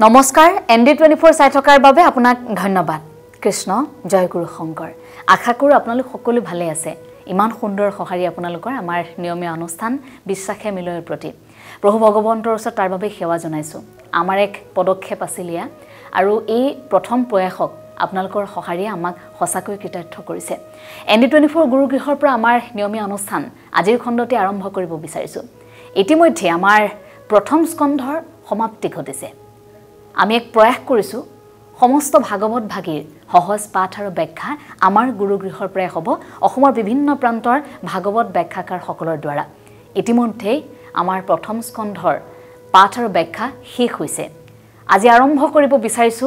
নমস্কাৰ ND24 চাই থকাৰ বাবে আপোনাক ধন্যবাদ কৃষ্ণ জয় গুৰু শংকৰ আশা কৰো আপোনালোক সকলো ভালে আছে ইমান সুন্দৰ সহাৰি আপোনালোকৰ আমাৰ নিয়মীয়া অনুষ্ঠান বিশ্বাসে মিলয়ৰ প্ৰতি প্ৰভু ভগৱন্তৰ ওচৰত তাৰ বাবে সেৱা জনাইছো আমাৰ এক পদক্ষেপ আছিলিয়া আৰু এই প্ৰথম প্ৰয়াসক আপোনালোকৰ সহাৰিয়ে আমাক হসাকৈ কৃতাৰ্থ কৰিছে ND24 গুৰুগৃহৰ পৰা আমাৰ নিয়মীয়া অনুষ্ঠান আজিৰ খণ্ডতে আৰম্ভ কৰিব বিচাৰিছো ইতিমধ্যে আমাৰ প্ৰথম স্কন্ধৰ সমাপ্তি ঘটিছে আমি এক প্ৰয়াস কৰিছো সমস্ত ভাগৱত ভাগীৰ সহজ পাঠ আৰু ব্যাখ্যা আমাৰ গুৰুগৃহৰ পৰা হ'ব অসমৰ বিভিন্ন প্ৰান্তৰ ভাগৱত ব্যাখ্যাকাৰ সকলৰ দ্বাৰা ইতিমধ্যে আমাৰ প্ৰথম স্কন্ধৰ পাঠ আৰু ব্যাখ্যা শেষ হৈছে আজি আৰম্ভ কৰিব বিচাৰিছো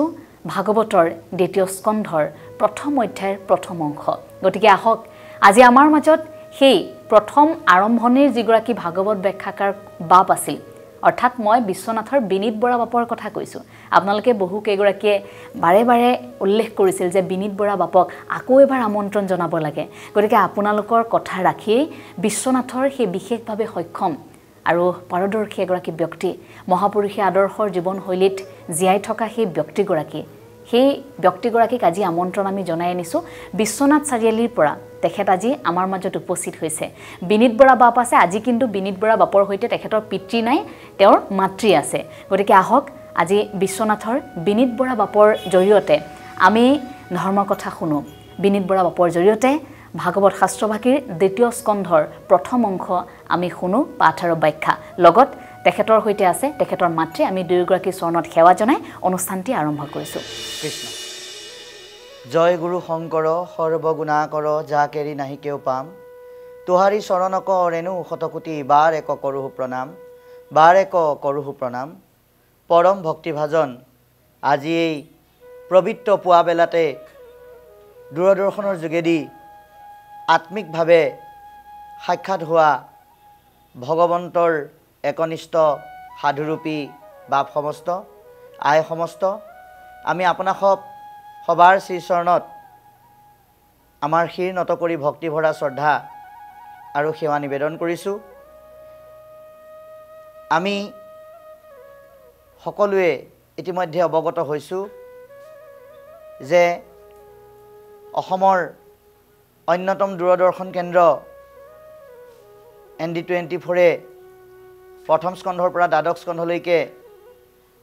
ভাগৱতৰ দ্বিতীয় স্কন্ধৰ প্ৰথম অধ্যায়ৰ প্ৰথম অংশ গতিকে আহক আজি আমাৰ মাজত সেই প্ৰথম আৰম্ভণিৰ যিগৰাকী ভাগৱত ব্যাখ্যাকাৰ বাপ আছিল অৰ্থাৎ মই বিশ্বনাথৰ বিনীত বৰা বাপৰ কথা কৈছো আপোনালোকে বহু কেইগৰাকীয়ে বাৰে বাৰে উল্লেখ কৰিছিল যে বিনীত বৰা বাপক আকৌ এবাৰ আমন্ত্ৰণ জনাব লাগে গতিকে আপোনালোকৰ কথা ৰাখি বিশ্বনাথৰ সেই বিশেষভাৱে সক্ষম আৰু পাৰদৰ্শী এগৰাকী ব্যক্তি মহাপুৰুষে আদৰ্শৰ জীৱনশৈলীত জীয়াই থকা সেই ব্যক্তিগৰাকীক আজি আমন্ত্ৰণ আমি জনাই আনিছো বিশ্বনাথ চাৰিআলিৰ পৰা তেখেত আজি আমাৰ মাজত উপস্থিত হৈছে বিনীত বৰা বাপ আছে আজি কিন্তু বিনীত বৰা বাপৰ হৈতে তেখেতৰ পিতৃ নাই তেওঁৰ মাতৃ আছে গতিকে আহক আজি বিশ্বনাথৰ বিনীত বৰা বাপৰ জৰিয়তে আমি ধৰ্ম কথা শুনো বিনীত বৰা বাপৰ জৰিয়তে ভাগৱত শাস্ত্ৰভাগীৰ দ্বিতীয় স্কন্ধৰ প্ৰথম অংশ আমি শুনো পাঠ আৰু ব্যাখ্যা লগত তেখেতৰ হৈতে আছে তেখেতৰ মাতৃ আমি দুয়োগৰাকী চৰণত সেৱা জনাই অনুষ্ঠানটি আৰম্ভ কৰিছো কৃষ্ণ জয় গুৰু শংকৰ সৰ্বগুণাকৰ যা কেৰি নাহি কেও পাম তোহাৰি চৰণক ৰেণু শতকোটি বাৰ এক কৰোহু প্ৰণাম পৰম ভক্তিভাজন আজি এই পবিত্ৰ পুৱা বেলাতে দূৰদৰ্শনৰ যোগেদি আত্মিকভাৱে সাক্ষাৎ হোৱা ভগৱন্তৰ একনিষ্ঠ সাধুৰূপী বাপ সমস্ত আই সমস্ত আমি আপোনাক সবাৰ শ্ৰীচৰণত আমাৰ শিৰ নত কৰি ভক্তি ভৰা শ্ৰদ্ধা আৰু সেৱা নিবেদন কৰিছোঁ আমি সকলোৱে ইতিমধ্যে অৱগত হৈছোঁ যে অসমৰ অন্যতম দূৰদৰ্শন কেন্দ্ৰ ND24 প্ৰথম স্কন্ধৰ পৰা দ্বাদশ স্কন্ধলৈকে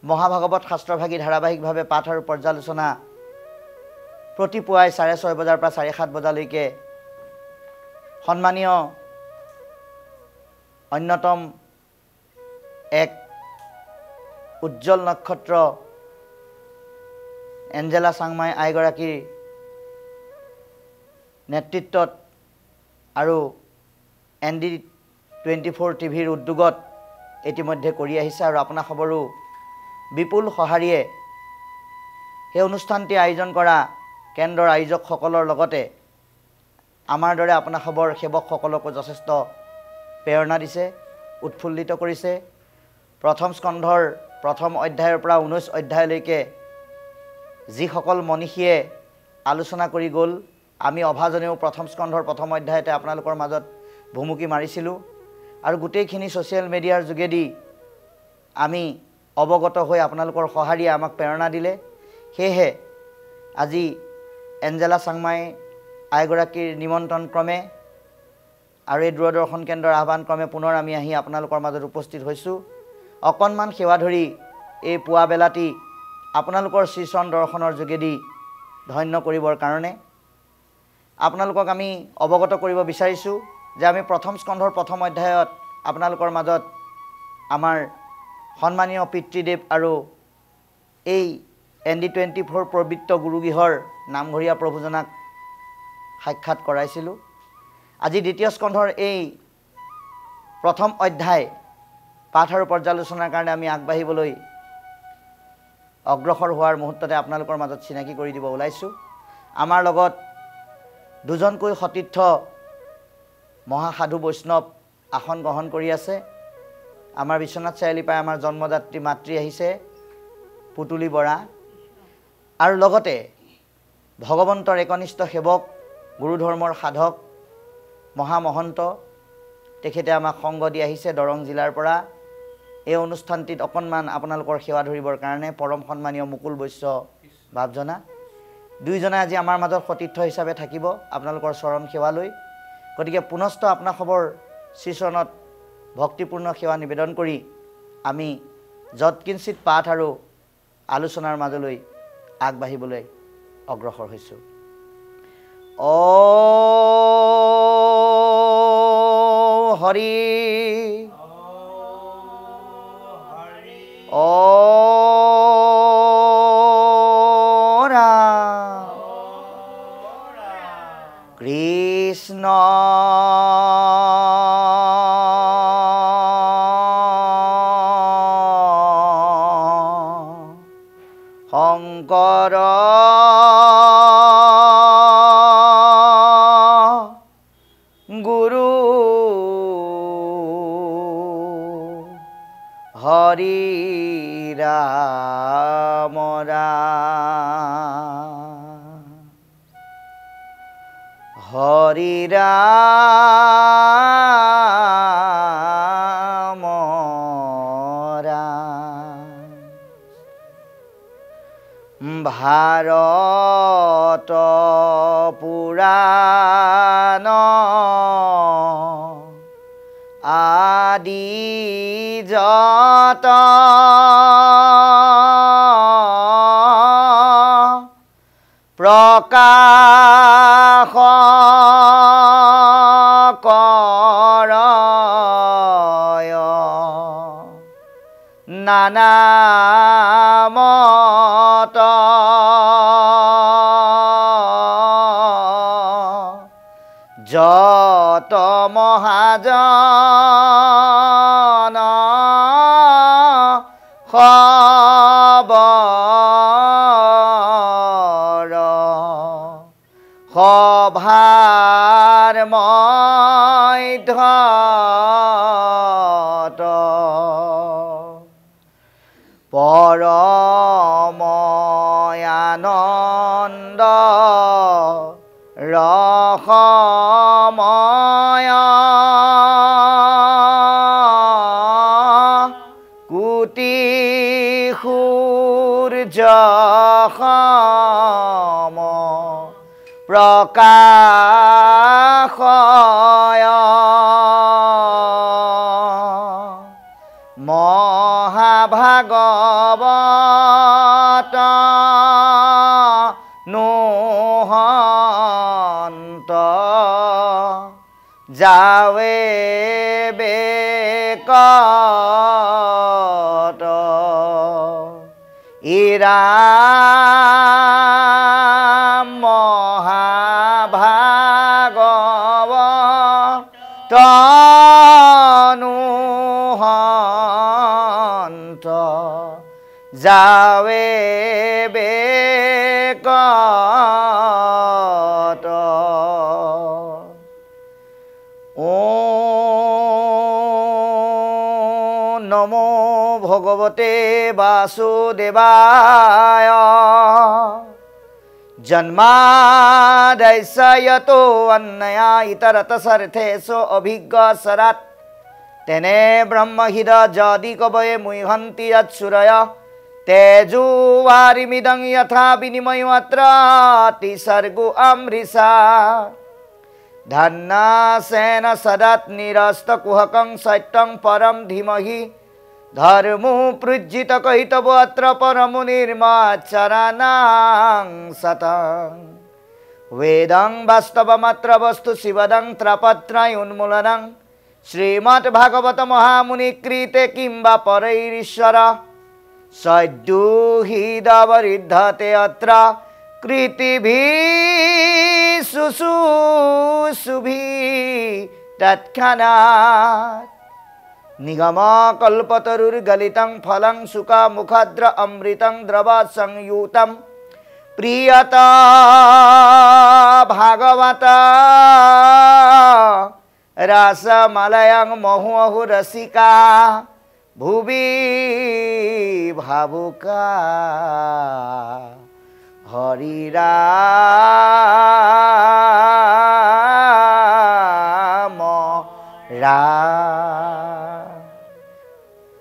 মহাভাগৱত শাস্ত্ৰভাগী ধাৰাবাহিকভাৱে পাঠ আৰু পৰ্যালোচনা প্ৰতি পুৱাই 6:30 বজাৰ পৰা 7:30 বজালৈকে সন্মানীয় অন্যতম এক উজ্জ্বল নক্ষত্ৰ এঞ্জেলা চাংমাই আইগৰাকীৰ নেতৃত্বত আৰু ND24 টিভিৰ উদ্যোগত ইতিমধ্যে কৰি আহিছে আৰু আপোনাসবৰো বিপুল সহাৰিয়ে সেই অনুষ্ঠানটি আয়োজন কৰা কেন্দ্ৰৰ আয়োজকসকলৰ লগতে আমাৰ দৰে আপোনাসবৰ সেৱকসকলকো যথেষ্ট প্ৰেৰণা দিছে উৎফুল্লিত কৰিছে প্ৰথম স্কন্ধৰ প্ৰথম অধ্যায়ৰ পৰা 19 অধ্যায়লৈকে যিসকল মনীষীয়ে আলোচনা কৰি গ'ল আমি অভাজনেও প্ৰথম স্কন্ধৰ প্ৰথম অধ্যায়তে আপোনালোকৰ মাজত ভুমুকি মাৰিছিলোঁ আৰু গোটেইখিনি ছ'চিয়েল মিডিয়াৰ যোগেদি আমি অৱগত হৈ আপোনালোকৰ সহাৰিয়ে আমাক প্ৰেৰণা দিলে সেয়েহে আজি এঞ্জেলা চাংমাই আইগৰাকীৰ নিমন্ত্ৰণ ক্ৰমে আৰু এই দূৰদৰ্শন কেন্দ্ৰৰ আহ্বান ক্ৰমে পুনৰ আমি আহি আপোনালোকৰ মাজত উপস্থিত হৈছোঁ অকণমান সেৱা ধৰি এই পুৱা বেলাটি আপোনালোকৰ শ্ৰীচৰণ দৰ্শনৰ যোগেদি ধন্য কৰিবৰ কাৰণে আপোনালোকক আমি অৱগত কৰিব বিচাৰিছোঁ যে আমি প্ৰথম স্কন্ধৰ প্ৰথম অধ্যায়ত আপোনালোকৰ মাজত আমাৰ সন্মানীয় পিতৃদেৱ আৰু এই ND24 পবিত্ৰ গুৰুগৃহৰ নামঘৰীয়া প্ৰভুজনাক সাক্ষাৎ কৰাইছিলোঁ আজি দ্বিতীয় স্কন্ধৰ এই প্ৰথম অধ্যায় পাঠ আৰু পৰ্যালোচনাৰ কাৰণে আমি আগবাঢ়িবলৈ অগ্ৰসৰ হোৱাৰ মুহূৰ্ততে আপোনালোকৰ মাজত চিনাকি কৰি দিব ওলাইছোঁ আমাৰ লগত দুজনকৈ সতীৰ্থ মহাসাধু বৈষ্ণৱ আসন গ্ৰহণ কৰি আছে আমাৰ বিশ্বনাথ চাৰিআলিৰ পৰা আমাৰ জন্মদাত্ৰী মাতৃ আহিছে পুতুলি বৰা আৰু লগতে ভগৱন্তৰ একনিষ্ঠ সেৱক গুৰু ধৰ্মৰ সাধক মহামহন্ত তেখেতে আমাক সংগ দি আহিছে দৰং জিলাৰ পৰা এই অনুষ্ঠানটিত অকণমান আপোনালোকৰ সেৱা ধৰিবৰ কাৰণে পৰম সন্মানীয় মুকুল বৈশ্য ভাৱজনা দুইজনে আজি আমাৰ মাজত সতীৰ্থ হিচাপে থাকিব আপোনালোকৰ চৰণ সেৱা লৈ। গতিকে পুনশ্চ আপোনাসৱৰ শ্ৰীচৰণত ভক্তিপূৰ্ণ সেৱা নিবেদন কৰি আমি যৎকিঞ্চিত পাঠ আৰু আলোচনাৰ মাজলৈ আগবাঢ়িবলৈ অগ্ৰসৰ হৈছোঁ। হৰি কৃষ্ণ শংকৰ গুৰু হৰি ৰাম হৰি ৰাম ভাৰত পুৰাণ আদি যত প্ৰকাশ কৰয় নানা মত যত মহাজন খবৰ সভাৰ মধ্যত পৰম আনন্দ ৰসময় কোটি সূৰ্য সম প্ৰকাশয় মহাভাগৱত নোহন্ত যাৱে বেকত ইৰাম মহাভাগৱত নোহন্ত যাৱে বেকত নমো ভগৱতে বাসুদেৱায় জন্মাদস্য যতো অন্যয়া ইতৰতসৰ্থেষু অভিজ্ঞস্বৰাট তেনে ব্ৰহ্মহিদ যদি কবয়ে মুহন্তি যৎসুৰয় তেজোৱাৰিমিদং যথা বিনিময়ো অত্ৰ তিসৰ্গো অমৃষা ধন্যাসেন সদাত নিৰস্তকুহকং সত্যং পৰম ধীমহি ধর্মো প্রজ্জিত কহিতব অত্র পরমো নির্মাচরণাং সতং বেদং বাস্তবমাত্র বস্তু শিবদং ত্রপত্রয় উন্মূলনং শ্রীমদ্ ভাগবত মহামুনি কৃতে কিংবা পরৈরীশ্বর সদ্যুহিদবরিদ্ধতে অত্র কৃতিভি শুশুশুভি তৎক্ষণাৎ নিগম কল্পতরুর্গলিतं ফলং সুখ মুখদ্র অমৃতং দ্রব সংযুতম প্রিয়ত ভাগবত রসমলয়ং মহুহু রসিকা ভুবি ভাবুকা হরিরাম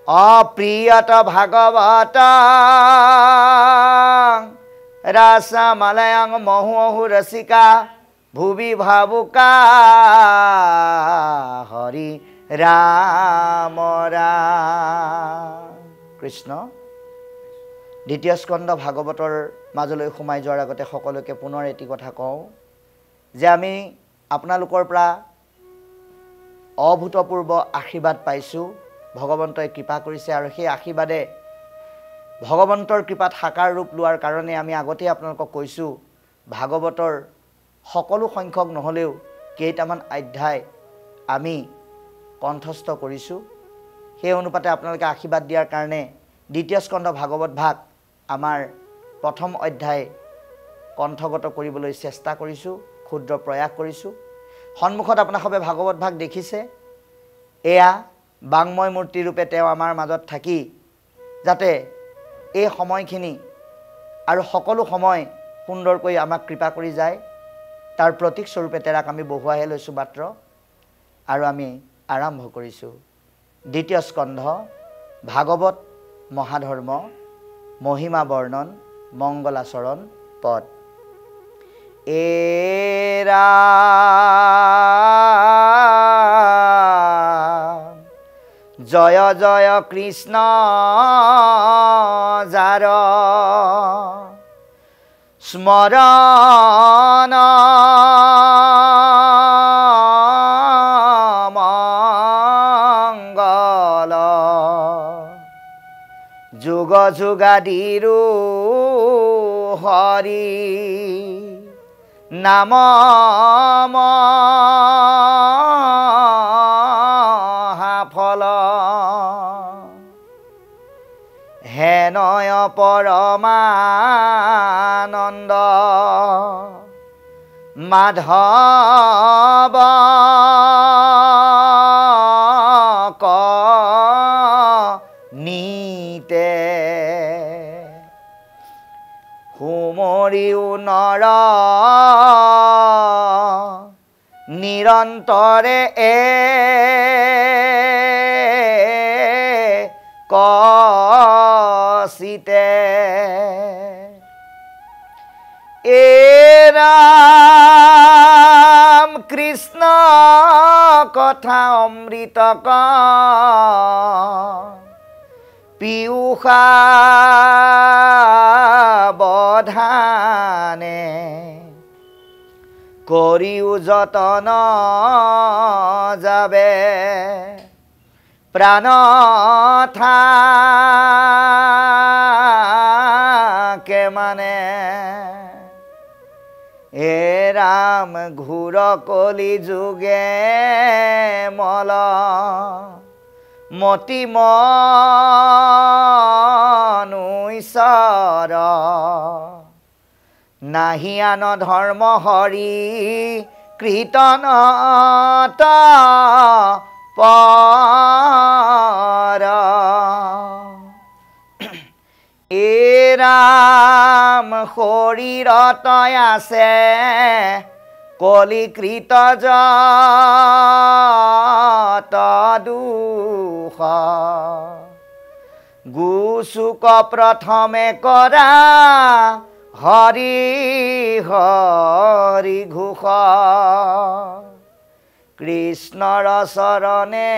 অপ্ৰিয়ত ভাগৱত ৰাসামালয়ং মহু ৰসিকা ভুবি ভাবুকা হৰি ৰাম ৰাম। কৃষ্ণ দ্বিতীয় স্কন্ধ ভাগৱতৰ মাজলৈ সোমাই যোৱাৰ আগতে সকলোকে পুনৰ এটি কথা কওঁ যে আমি আপোনালোকৰ পৰা অভূতপূৰ্ব আশীৰ্বাদ পাইছোঁ। ভগৱন্তই কৃপা কৰিছে আৰু সেই আশীৰ্বাদে ভগৱন্তৰ কৃপাত সাকাৰ ৰূপ লোৱাৰ কাৰণে আমি আগতেই আপোনালোকক কৈছোঁ ভাগৱতৰ সকলো সংখ্যক নহ'লেও কেইটামান অধ্যায় আমি কণ্ঠস্থ কৰিছোঁ। সেই অনুপাতে আপোনালোকে আশীৰ্বাদ দিয়াৰ কাৰণে দ্বিতীয় স্কন্ধ ভাগৱত ভাগ আমাৰ প্ৰথম অধ্যায় কণ্ঠগত কৰিবলৈ চেষ্টা কৰিছোঁ, ক্ষুদ্ৰ প্ৰয়াস কৰিছোঁ। সন্মুখত আপোনালোকে ভাগৱত ভাগ দেখিছে। এয়া বাংময় মূৰ্তিৰূপে তেওঁ আমাৰ মাজত থাকি যাতে এই সময়খিনি আৰু সকলো সময় সুন্দৰকৈ আমাক কৃপা কৰি যায় তাৰ প্ৰতীক স্বৰূপে তেৰাক আমি বহুৱাহে লৈছোঁ মাত্ৰ। আৰু আমি আৰম্ভ কৰিছোঁ দ্বিতীয় স্কন্ধ ভাগৱত মহাধৰ্ম মহিমা বৰ্ণন মংগলাচৰণ পদ। এৰা জয় জয় কৃষ্ণ যাৰ স্মৰণ মংগল যুগ যুগাদিৰো হৰি নাম মহাফল হেনয় পৰমানন্দ মাধৱ নীতে সুমৰিও নৰ নিৰন্তৰে কচিতে ৰাম কৃষ্ণ কথা অমৃত পিউষা বধানে কৰিও যতন যাবে প্ৰাণ থাকে মানে হে ৰাম ঘূৰ কলি যুগে মল মতি মনুষ্যৰ নাহি আন ধৰ্ম হৰি কীৰ্তনত পৰ ৰাম শৰীৰত আছে কলিকৃত যত দুখ গুচুক প্ৰথমে কৰা হৰি হৰি ঘোষ কৃষ্ণৰ চৰণে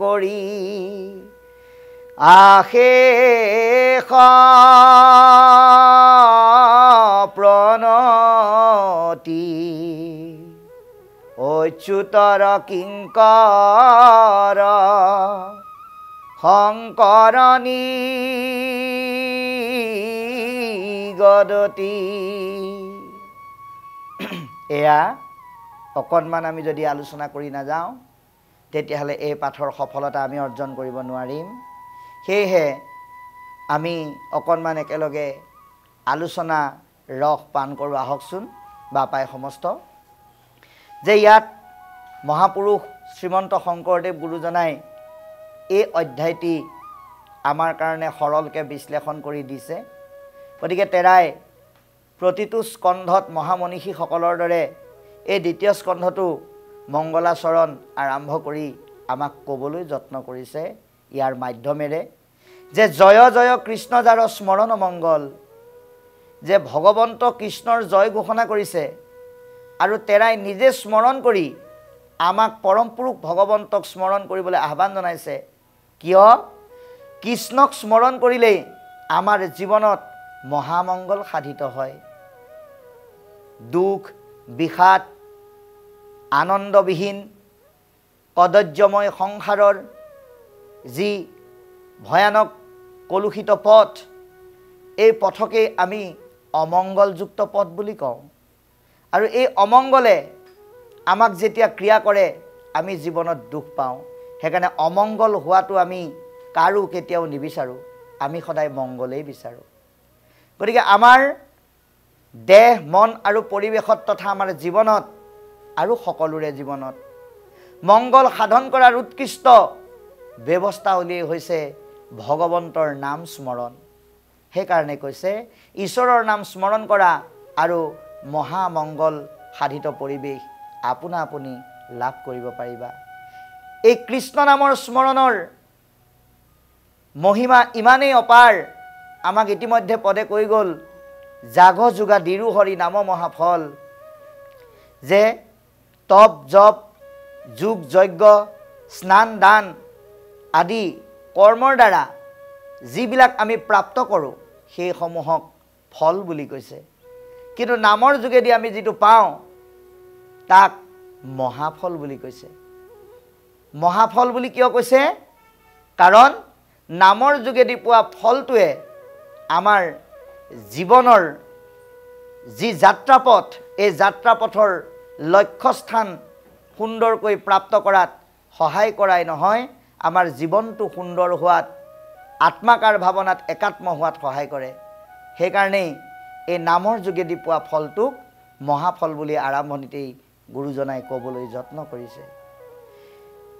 কৰি আশেষ প্ৰণতি অচ্যুতৰ কিংকৰ শংকৰণী গদতি। এয়া অকণমান আমি যদি আলোচনা কৰি নাযাওঁ তেতিয়াহ'লে এই পাঠৰ সফলতা আমি অৰ্জন কৰিব নোৱাৰিম। সেয়েহে আমি অকণমান একেলগে আলোচনা ৰস পান কৰোঁ আহকচোন বাপাই সমস্ত। যে ইয়াত মহাপুৰুষ শ্ৰীমন্ত শংকৰদেৱ গুৰুজনাই এই অধ্যায়টি আমাৰ কাৰণে সৰলকৈ বিশ্লেষণ কৰি দিছে। গতিকে তেৰাই প্ৰতিটো স্কন্ধত মহামনীষীসকলৰ দৰে এই দ্বিতীয় স্কন্ধটো মংগলাচৰণ আৰম্ভ কৰি আমাক ক'বলৈ যত্ন কৰিছে। ইয়াৰ মাধ্যমেৰে যে জয় জয় কৃষ্ণ যাৰ স্মৰণ মংগল, যে ভগৱন্ত কৃষ্ণৰ জয় ঘোষণা কৰিছে আৰু তেৰাই নিজে স্মৰণ কৰি আমাক পৰম পুৰুষ ভগৱন্তক স্মৰণ কৰিবলৈ আহ্বান জনাইছে। কিয়? কৃষ্ণক স্মৰণ কৰিলেই আমাৰ জীৱনত মহামংগল সাধিত হয়। দুখ বিষাদ আনন্দবিহীন কদৰ্যময় সংসাৰৰ যি ভয়ানক কলুষিত পথ, এই পথকেই আমি অমংগলযুক্ত পথ বুলি কওঁ। আৰু এই অমংগলে আমাক যেতিয়া ক্ৰিয়া কৰে আমি জীৱনত দুখ পাওঁ। সেইকাৰণে অমংগল হোৱাটো আমি কাৰো কেতিয়াও নিবিচাৰোঁ, আমি সদায় মংগলেই বিচাৰোঁ। গতিকে আমাৰ দেহ মন আৰু পৰিৱেশত তথা আমাৰ জীৱনত আৰু সকলোৰে জীৱনত মংগল সাধন কৰাৰ উৎকৃষ্ট ব্যৱস্থাৱলী হৈছে ভগৱন্তৰ নাম স্মৰণ। সেইকাৰণে কৈছে ঈশ্বৰৰ নাম স্মৰণ কৰা আৰু মহামংগল সাধিত পৰিৱেশ আপোনা আপুনি লাভ কৰিব পাৰিবা। এই কৃষ্ণ নামৰ স্মৰণৰ মহিমা ইমানেই অপাৰ, আমাক ইতিমধ্যে পদে কৈ গ'ল, জাগ যোগা দিৰু হৰি নাম মহাফল, যে তপ জপ যোগ যজ্ঞ স্নান দান আদি কৰ্মৰ দ্বাৰা যিবিলাক আমি প্ৰাপ্ত কৰোঁ সেইসমূহক ফল বুলি কৈছে। কিন্তু নামৰ যোগেদি আমি যিটো পাওঁ তাক মহাফল বুলি কৈছে। মহাফল বুলি কিয় কৈছে? কাৰণ নামৰ যোগেদি পোৱা ফলটোৱে আমাৰ জীৱনৰ যি যাত্ৰাপথ, এই যাত্ৰাপথৰ লক্ষ্যস্থান সুন্দৰকৈ প্ৰাপ্ত কৰাত সহায় কৰাই নহয়, আমাৰ জীৱনটো সুন্দৰ হোৱাত, আত্মাকাৰ ভাৱনাত একাত্ম হোৱাত সহায় কৰে। সেইকাৰণেই এই নামৰ যোগেদি পোৱা ফলটোক মহাফল বুলি আৰম্ভণিতেই গুৰুজনাই ক'বলৈ যত্ন কৰিছে।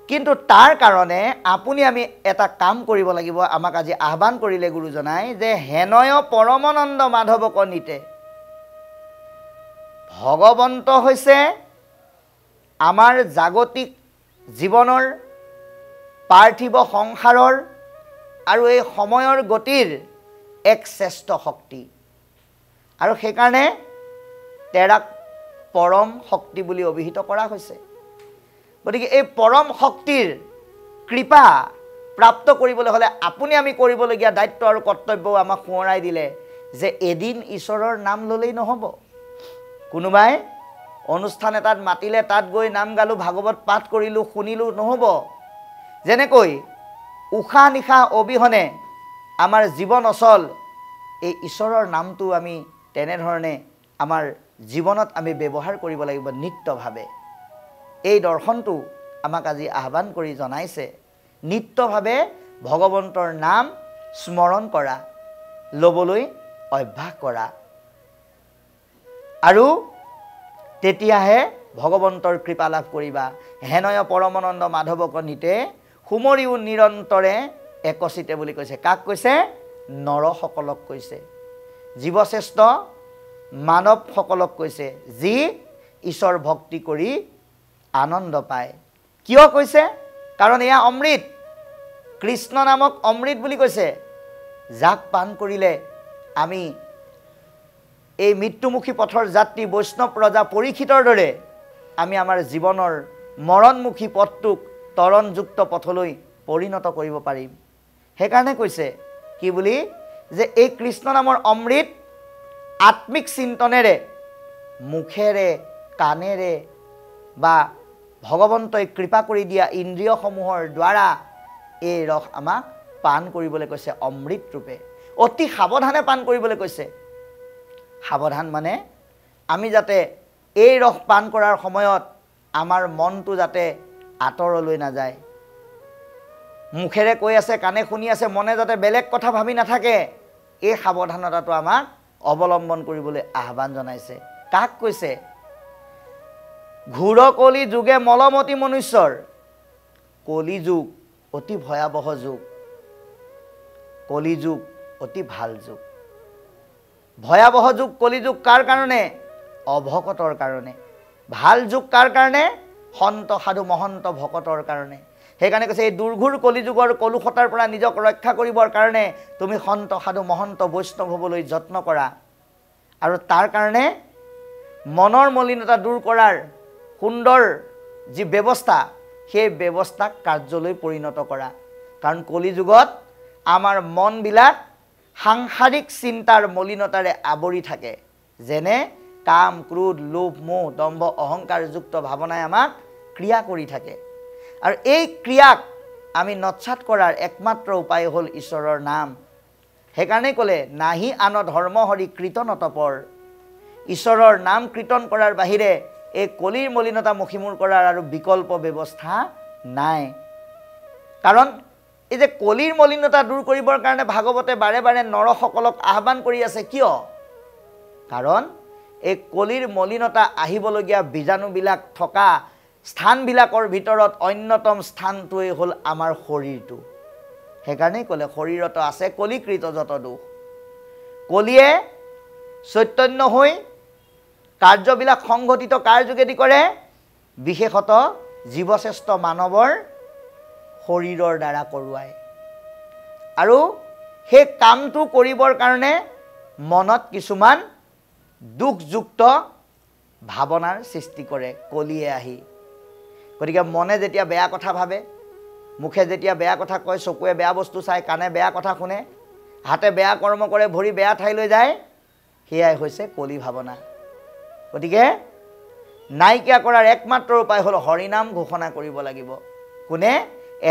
কিন্তু তাৰ কাৰণে আপুনি আমি এটা কাম কৰিব লাগিব। আমাক আজি আহ্বান কৰিলে গুৰুজনাই যে হেনয় পৰমানন্দ মাধৱক নিতে। ভগৱন্ত হৈছে আমাৰ জাগতিক জীৱনৰ, পাৰ্থিৱ সংসাৰৰ আৰু এই সময়ৰ গতিৰ এক শ্ৰেষ্ঠ শক্তি। আৰু সেইকাৰণে তেৰাক পৰম শক্তি বুলি অভিহিত কৰা হৈছে। গতিকে এই পৰম শক্তিৰ কৃপা প্ৰাপ্ত কৰিবলৈ হ'লে আপুনি আমি কৰিবলগীয়া দায়িত্ব আৰু কৰ্তব্যও আমাক সোঁৱৰাই দিলে যে এদিন ঈশ্বৰৰ নাম ল'লেই নহ'ব। কোনোবাই অনুষ্ঠান এটাত মাতিলে তাত গৈ নাম গালোঁ, ভাগৱত পাঠ কৰিলোঁ, শুনিলোঁ, নহ'ব। যেনেকৈ উশাহ নিশাহ অবিহনে আমাৰ জীৱন অচল, এই ঈশ্বৰৰ নামটো আমি তেনেধৰণে আমাৰ জীৱনত আমি ব্যৱহাৰ কৰিব লাগিব নিত্যভাৱে। এই দৰ্শনটো আমাক আজি আহ্বান কৰি জনাইছে নিত্যভাৱে ভগৱন্তৰ নাম স্মৰণ কৰা, ল'বলৈ অভ্যাস কৰা, আৰু তেতিয়াহে ভগৱন্তৰ কৃপা লাভ কৰিবা। হেনয় পৰমানন্দ মাধৱক নিতে সুমৰিও নিৰন্তৰে একচিতে বুলি কৈছে। কাক কৈছে? নৰসকলক কৈছে, জীৱশ্ৰেষ্ঠ মানৱসকলক কৈছে, যি ঈশ্বৰ ভক্তি কৰি আনন্দ পায়। কিয় কৈছে? কাৰণ এয়া অমৃত, কৃষ্ণ নামক অমৃত বুলি কৈছে, যাক পান কৰিলে আমি এই মৃত্যুমুখী পথৰ যাত্ৰী বৈষ্ণৱ ৰজা পৰীক্ষিতৰ দৰে আমি আমাৰ জীৱনৰ মৰণমুখী পথটোক তৰণযুক্ত পথলৈ পৰিণত কৰিব পাৰিম। সেইকাৰণে কৈছে কি বুলি, যে এই কৃষ্ণ নামৰ অমৃত আত্মিক চিন্তনেৰে, মুখেৰে কাণেৰে বা ভগৱন্তই কৃপা কৰি দিয়া ইন্দ্ৰিয়সমূহৰ দ্বাৰা এই ৰস আমাক পান কৰিবলৈ কৈছে অমৃত ৰূপে। অতি সাৱধানে পান কৰিবলৈ কৈছে। সাৱধান মানে আমি যাতে এই ৰস পান কৰাৰ সময়ত আমাৰ মনটো যাতে আঁতৰলৈ নাযায়। মুখেৰে কৈ আছে, কাণে শুনি আছে, মনে যাতে বেলেগ কথা ভাবি নাথাকে, এই সাৱধানতাটো আমাক অৱলম্বন কৰিবলৈ আহ্বান জনাইছে। কাক কৈছে? ঘূৰ কলি যুগে মলমতি মনুষ্যৰ। কলি যুগ অতি ভয়াৱহ যুগ, কলি যুগ অতি ভাল যুগ। ভয়াৱহ যুগ কলি যুগ কাৰ কাৰণে? অভকতৰ কাৰণে। ভাল যুগ কাৰ কাৰণে? সন্ত সাধু মহন্ত ভকতৰ কাৰণে। সেইকাৰণে কৈছে এই দুৰ্ঘোৰ কলিযুগৰ কলুষতাৰ পৰা নিজক ৰক্ষা কৰিবৰ কাৰণে তুমি সন্ত সাধু মহন্ত বৈষ্ণৱ হ'বলৈ যত্ন কৰা আৰু তাৰ কাৰণে মনৰ মলিনতা দূৰ কৰাৰ সুন্দৰ যি ব্যৱস্থা সেই ব্যৱস্থাক কাৰ্যলৈ পৰিণত কৰা। কাৰণ কলিযুগত আমাৰ মনবিলাক সাংসাৰিক চিন্তাৰ মলিনতাৰে আৱৰি থাকে, যেনে কাম ক্ৰোধ লোভ মোহ দম্ভ অহংকাৰযুক্ত ভাৱনাই আমাক ক্ৰিয়া কৰি থাকে। আৰু এই ক্ৰিয়াক আমি নৎসাত কৰাৰ একমাত্ৰ উপায় হ'ল ঈশ্বৰৰ নাম। সেইকাৰণে ক'লে নাহি আন ধৰ্ম হৰি কীৰ্তন তপৰ। ঈশ্বৰৰ নাম কীৰ্তন কৰাৰ বাহিৰে এই কলিৰ মলিনতা মষিমূৰ কৰাৰ আৰু বিকল্প ব্যৱস্থা নাই। কাৰণ এই যে কলিৰ মলিনতা দূৰ কৰিবৰ কাৰণে ভাগৱতে বাৰে বাৰে নৰসকলক আহ্বান কৰি আছে, কিয়? কাৰণ এই কলিৰ মলিনতা আহিবলগীয়া বীজাণুবিলাক থকা স্থানবিলাকৰ ভিতৰত অন্যতম স্থানটোৱেই হ'ল আমাৰ শৰীৰটো। সেইকাৰণেই ক'লে শৰীৰত আছে কলিকৃত যত দোষ। কলিয়ে চৈতন্য হৈ কাৰ্যবিলাক সংঘটিত কাৰ যোগেদি কৰে? বিশেষত জীৱশ্ৰেষ্ঠ মানৱৰ শৰীৰৰ দ্বাৰা কৰোৱায়। আৰু সেই কামটো কৰিবৰ কাৰণে মনত কিছুমান দুখযুক্ত ভাৱনাৰ সৃষ্টি কৰে কলিয়ে আহি। গতিকে মনে যেতিয়া বেয়া কথা ভাবে, মুখে যেতিয়া বেয়া কথা কয়, চকুৱে বেয়া বস্তু চায়, কাণে বেয়া কথা শুনে, হাতে বেয়া কৰ্ম কৰে, ভৰি বেয়া ঠাইলৈ যায়, সেয়াই হৈছে কলি ভাৱনা। গতিকে নাইকিয়া কৰাৰ একমাত্ৰ উপায় হ'ল হৰিনাম ঘোষণা কৰিব লাগিব। কোনে?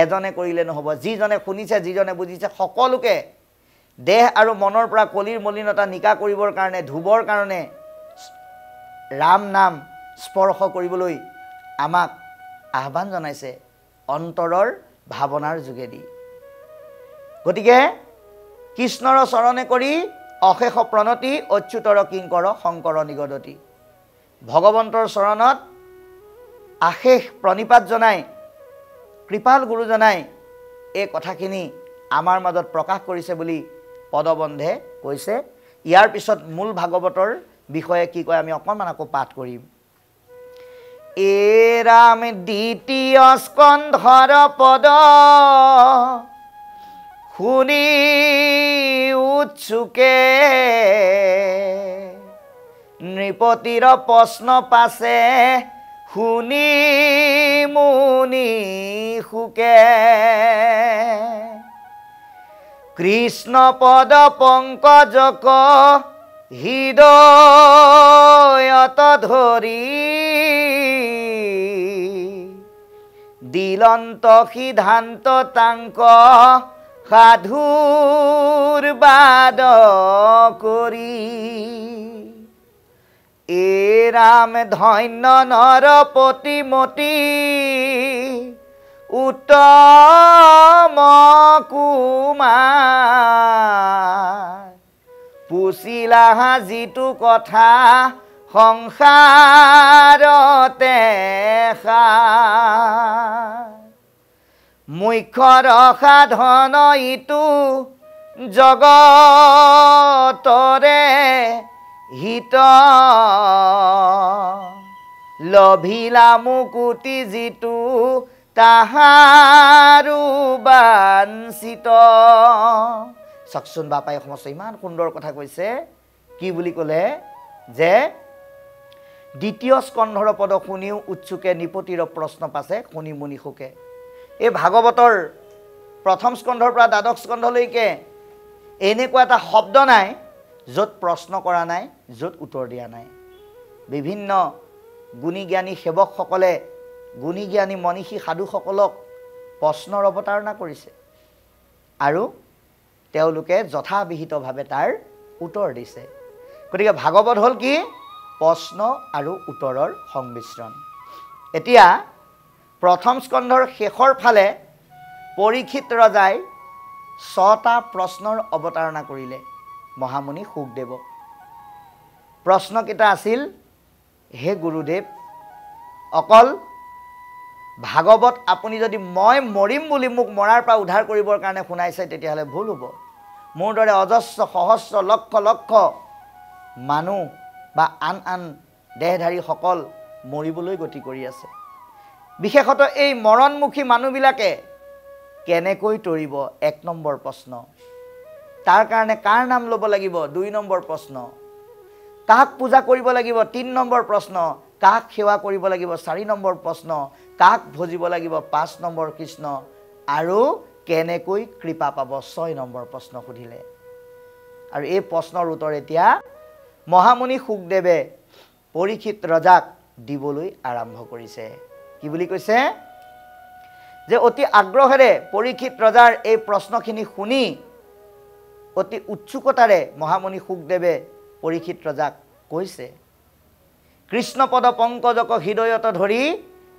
এজনে কৰিলে নহ'ব, যিজনে শুনিছে, যিজনে বুজিছে, সকলোকে দেহ আৰু মনৰ পৰা কলিৰ মলিনতা নিকা কৰিবৰ কাৰণে, ধুবৰ কাৰণে ৰাম নাম স্পৰ্শ কৰিবলৈ আমাক আহ্বান জনাইছে অন্তৰৰ ভাৱনাৰ যোগেদি। গতিকে কৃষ্ণৰ চৰণে কৰি অশেষ প্ৰণতি অচ্যুতৰ কিংকৰ শংকৰ নিগদতি। ভগৱন্তৰ চৰণত আশেষ প্ৰণিপাত জনাই কৃপাল গুৰুজনাই এই কথাখিনি আমাৰ মাজত প্ৰকাশ কৰিছে বুলি পদবন্ধে কৈছে। ইয়াৰ পিছত মূল ভাগৱতৰ বিষয়ে কি কয় আমি অকণমান আকৌ পাঠ কৰিম। এ ৰাম দ্বিতীয় স্কন্ধৰ পদ শুনি উৎসুকে নৃপতিৰ প্ৰশ্ন পাছে শুনি মুনি সুকে। কৃষ্ণ পদ পংকজক হৃদয়ত ধৰি দিলন্ত সিদ্ধান্ত তাংক সাধুৰ বাদ কৰি। এ ৰাম ধন্য নৰ প্ৰতিমতি উত্তম কুমাৰ পুছিলা যিটো কথা সংসাৰতে মুখ্যৰ সাধন ইটো জগতৰে হিত লভিলা মুকুতি যিটো তাহাৰো বাঞ্ছিত। চাওকচোন বাপাই সমস্ত ইমান সুন্দৰ কথা কৈছে। কি বুলি ক'লে? যে দ্বিতীয় স্কন্ধৰ পদ শুনিও উৎসুকে নৃপতিৰ প্ৰশ্ন পাছে শুনি মুনি সুকে। এই ভাগৱতৰ প্ৰথম স্কন্ধৰ পৰা দ্বাদশ স্কন্ধলৈকে এনেকুৱা এটা শব্দ নাই য'ত প্ৰশ্ন কৰা নাই, য'ত উত্তৰ দিয়া নাই। বিভিন্ন গুণী জ্ঞানী সেৱকসকলে, গুণী জ্ঞানী মনীষী সাধুসকলক প্ৰশ্নৰ অৱতাৰণা কৰিছে আৰু তেওঁলোকে যথাবিহিতভাৱে তাৰ উত্তৰ দিছে। গতিকে ভাগৱত হ'ল কি? প্ৰশ্ন আৰু উত্তৰৰ সংমিশ্ৰণ। এতিয়া প্ৰথম স্কন্ধৰ শেষৰ ফালে পৰীক্ষিত ৰজাই 6টা প্ৰশ্নৰ অৱতাৰণা কৰিলে মহামুনি শুকদেৱক। প্ৰশ্নকেইটা আছিল, হে গুৰুদেৱ, অকল ভাগৱত আপুনি যদি মই মৰিম বুলি মোক মৰাৰ পৰা উদ্ধাৰ কৰিবৰ কাৰণে শুনাইছে তেতিয়াহ'লে ভুল হ'ব। মোৰ দৰে অজস্ৰ সহস্ৰ লক্ষ লক্ষ মানুহ বা আন আন দেহধাৰীসকল মৰিবলৈ গতি কৰি আছে। বিশেষত এই মৰণমুখী মানুহবিলাকে কেনেকৈ তৰিব ১ নম্বৰ প্ৰশ্ন। তাৰ কাৰণে কাৰ নাম ল'ব লাগিব ২ নম্বৰ প্ৰশ্ন। কাক পূজা কৰিব লাগিব ৩ নম্বৰ প্ৰশ্ন। কাক সেৱা কৰিব লাগিব ৪ নম্বৰ প্ৰশ্ন। কাক ভজিব লাগিব ৫ নম্বৰ কৃষ্ণ। আৰু কেনেকৈ কৃপা পাব ৬ নম্বৰ প্ৰশ্ন সুধিলে। আৰু এই প্ৰশ্নৰ উত্তৰ এতিয়া মহামুনি শুকদেৱে পৰীক্ষিত ৰজাক দিবলৈ আৰম্ভ কৰিছে। কি বুলি কৈছে যে অতি আগ্ৰহেৰে পৰীক্ষিত ৰজাৰ এই প্ৰশ্নখিনি শুনি অতি উৎসুকতাৰে মহামুনি শুকদেৱে পৰীক্ষিত ৰজাক কৈছে, কৃষ্ণপদ পংকজক হৃদয়ত ধৰি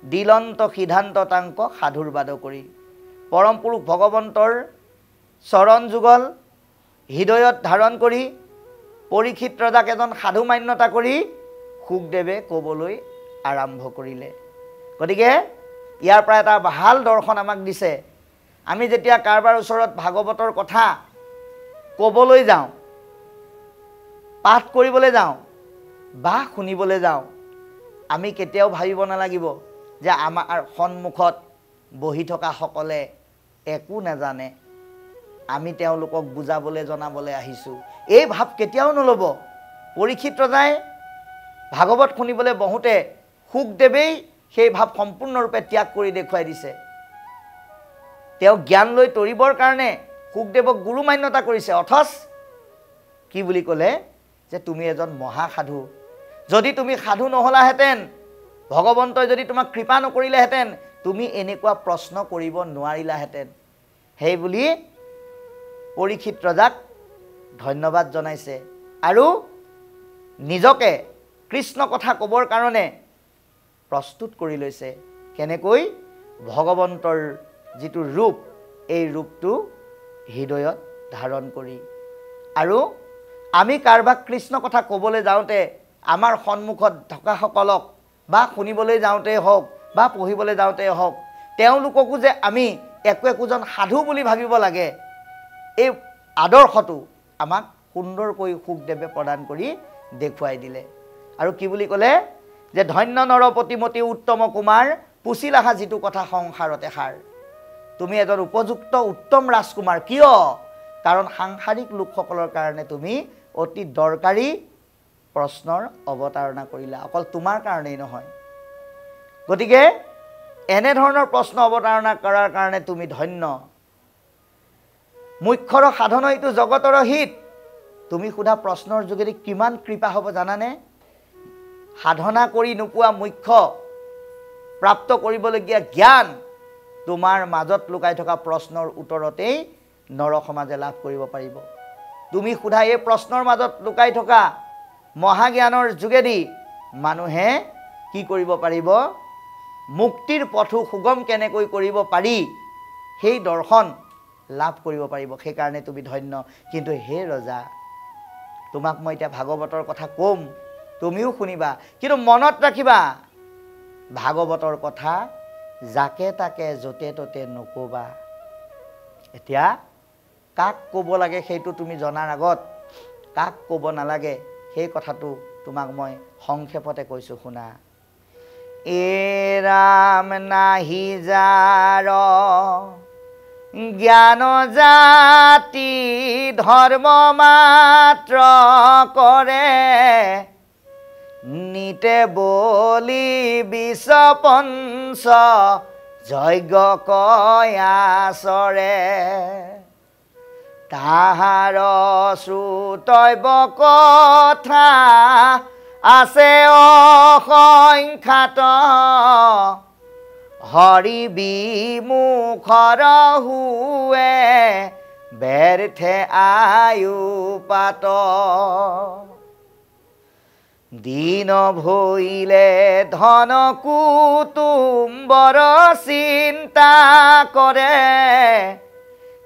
দিলন্ত সিদ্ধান্ত তাংক সাধুৰ বাদ কৰি। পৰম পুৰুষ ভগৱন্তৰ চৰণ যুগল হৃদয়ত ধাৰণ কৰি পৰীক্ষিত ৰজাক এজন সাধু মান্যতা কৰি শুকদেৱে ক'বলৈ আৰম্ভ কৰিলে। গতিকে ইয়াৰ পৰা এটা ভাল দৰ্শন আমাক দিছে। আমি যেতিয়া কাৰোবাৰ ওচৰত ভাগৱতৰ কথা ক'বলৈ যাওঁ, পাঠ কৰিবলৈ যাওঁ বা শুনিবলৈ যাওঁ, আমি কেতিয়াও ভাবিব নালাগিব যে আমাৰ সন্মুখত বহি থকাসকলে একো নাজানে, আমি তেওঁলোকক বুজাবলৈ জনাবলৈ আহিছোঁ, এই ভাৱ কেতিয়াও নল'ব। পৰীক্ষিত ৰজাই ভাগৱত শুনিবলৈ বহোঁতে শুকদেৱেই সেই ভাৱ সম্পূৰ্ণৰূপে ত্যাগ কৰি দেখুৱাই দিছে। তেওঁ জ্ঞান লৈ তৰিবৰ কাৰণে শুকদেৱক গুৰু মান্যতা কৰিছে। অথচ কি বুলি ক'লে যে তুমি এজন মহাসাধু, যদি তুমি সাধু নহ'লাহেঁতেন, ভগৱন্তই যদি তোমাক কৃপা নকৰিলেহেঁতেন, তুমি এনেকুৱা প্ৰশ্ন কৰিব নোৱাৰিলাহেঁতেন। সেই বুলি পৰীক্ষিত ৰজাক ধন্যবাদ জনাইছে আৰু নিজকে কৃষ্ণ কথা ক'বৰ কাৰণে প্ৰস্তুত কৰি লৈছে। কেনেকৈ ভগৱন্তৰ যিটো ৰূপ, এই ৰূপটো হৃদয়ত ধাৰণ কৰি। আৰু আমি কাৰোবাক কৃষ্ণ কথা ক'বলৈ যাওঁতে আমাৰ সন্মুখত থকাসকলক বা শুনিবলৈ যাওঁতেই হওক বা পঢ়িবলৈ যাওঁতেই হওক, তেওঁলোককো যে আমি একোজন সাধু বুলি ভাবিব লাগে, এই আদৰ্শটো আমাক সুন্দৰকৈ শুকদেৱে প্ৰদান কৰি দেখুৱাই দিলে। আৰু কি বুলি ক'লে যে ধন্য নৰপতিমতী উত্তম কুমাৰ পুচিলাহা যিটো কথা সংসাৰতে সাৰ। তুমি এজন উপযুক্ত উত্তম ৰাজকুমাৰ। কিয়? কাৰণ সাংসাৰিক লোকসকলৰ কাৰণে তুমি অতি দৰকাৰী প্ৰশ্নৰ অৱতাৰণা কৰিলা, অকল তোমাৰ কাৰণেই নহয়। গতিকে এনেধৰণৰ প্ৰশ্ন অৱতাৰণা কৰাৰ কাৰণে তুমি ধন্য। মুখ্যৰ সাধনইটো জগতৰ হিত। তুমি সোধা প্ৰশ্নৰ যোগেদি কিমান কৃপা হ'ব জানানে? সাধনা কৰি নোপোৱা মুখ্য প্ৰাপ্ত কৰিবলগীয়া জ্ঞান তোমাৰ মাজত লুকাই থকা প্ৰশ্নৰ উত্তৰতেই নৰসমাজে লাভ কৰিব পাৰিব। তুমি সোধা এই প্ৰশ্নৰ মাজত লুকাই থকা মহাজ্ঞানৰ যোগেদি মানুহে কি কৰিব পাৰিব? মুক্তিৰ পথো সুগম কেনেকৈ কৰিব পাৰি সেই দৰ্শন লাভ কৰিব পাৰিব। সেইকাৰণে তুমি ধন্য। কিন্তু হে ৰজা, তোমাক মই এতিয়া ভাগৱতৰ কথা ক'ম, তুমিও শুনিবা, কিন্তু মনত ৰাখিবা ভাগৱতৰ কথা যাকে তাকে য'তে ত'তে নক'বা। এতিয়া কাক ক'ব লাগে সেইটো তুমি জনাৰ আগত কাক ক'ব নালাগে সেই কথাটো তোমাক মই সংক্ষেপতে কৈছোঁ, শুনা। এ ৰাম নাহি যাৰ জ্ঞান জাতি ধৰ্ম মাত্ৰ কৰে, নিতে বলি বিষ পঞ্চ যজ্ঞ কয়াচৰে, তাহাৰ শ্ৰুতব্য কথা আছে অসংখ্যাত, হৰি বিমুখৰ হুৱে ব্যৰ্থে আয়ু পাত, দিন ভৈলে ধন কুটুম্বৰ চিন্তা কৰে,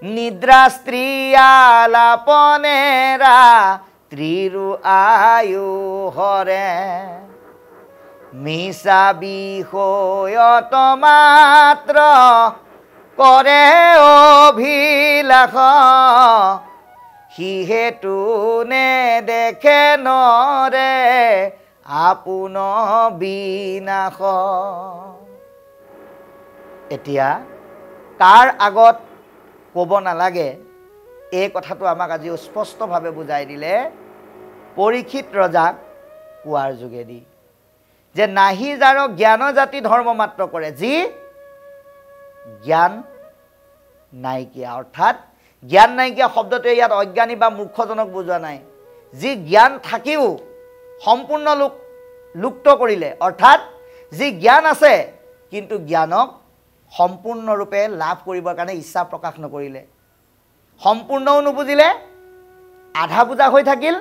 নিদ্ৰা স্ত্ৰী আলাপনেৰা ত্ৰিৰু আয়ু হৰে, মিছা বিষয়ত মাত্ৰ কৰে অভিলাষ, সিহেতু নেদেখে নৰে আপোন বিনাশ। এতিয়া কাৰ আগত ক'ব নালাগে এই কথাটো আমাক আজি স্পষ্টভাৱে বুজাই দিলে পৰীক্ষিত ৰজাক কোৱাৰ যোগেদি যে নাহি যাৰ জ্ঞান জাতি ধৰ্ম মাত্ৰ কৰে, যি জ্ঞান নাইকিয়া, অৰ্থাৎ জ্ঞান নাইকিয়া শব্দটোৱে ইয়াত অজ্ঞানী বা মূৰ্খজনক বুজোৱা নাই, যি জ্ঞান থাকিও সম্পূৰ্ণ লুপ্ত কৰিলে, অৰ্থাৎ যি জ্ঞান আছে কিন্তু জ্ঞানক সম্পূৰ্ণৰূপে লাভ কৰিবৰ কাৰণে ইচ্ছা প্ৰকাশ নকৰিলে, সম্পূৰ্ণও নুবুজিলে, আধা বুজা হৈ থাকিল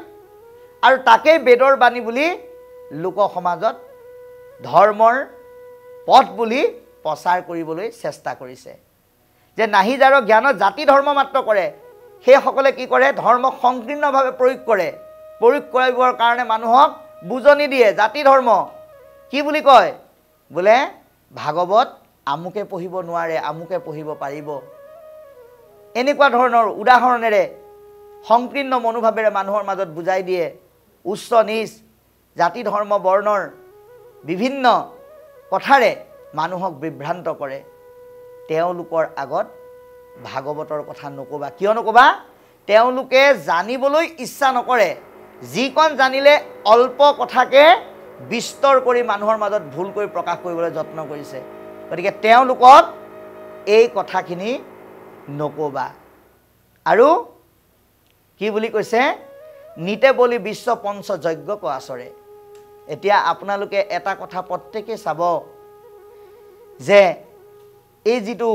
আৰু তাকেই বেদৰ বাণী বুলি লোক সমাজত ধৰ্মৰ পথ বুলি প্ৰচাৰ কৰিবলৈ চেষ্টা কৰিছে। যে নাহি যাৰ জ্ঞানত জাতি ধৰ্ম মাত্ৰ কৰে, সেইসকলে কি কৰে, ধৰ্মক সংকীৰ্ণভাৱে প্ৰয়োগ কৰে, প্ৰয়োগ কৰিবৰ কাৰণে মানুহক বুজনি দিয়ে। জাতি ধৰ্ম কি বুলি কয়, বোলে ভাগৱত আমুকে পঢ়িব নোৱাৰে, আমুকে পঢ়িব পাৰিব, এনেকুৱা ধৰণৰ উদাহৰণেৰে সংকীৰ্ণ মনোভাৱেৰে মানুহৰ মাজত বুজাই দিয়ে। উচ্চ নিচ জাতি ধৰ্ম বৰ্ণৰ বিভিন্ন কথাৰে মানুহক বিভ্ৰান্ত কৰে। তেওঁলোকৰ আগত ভাগৱতৰ কথা নক'বা। কিয় নক'বা? তেওঁলোকে জানিবলৈ ইচ্ছা নকৰে, যিকণ জানিলে অল্প কথাকে বিস্তৰ কৰি মানুহৰ মাজত ভুল কৰি প্ৰকাশ কৰিবলৈ যত্ন কৰিছে। গতিকে তেওঁলোকক এই কথাখিনি নক'বা। আৰু কি বুলি কৈছে, নিতে বলি বিশ্ব পঞ্চ যজ্ঞ আচৰে। এতিয়া আপোনালোকে এটা কথা প্ৰত্যেকে চাব যে এই যিটো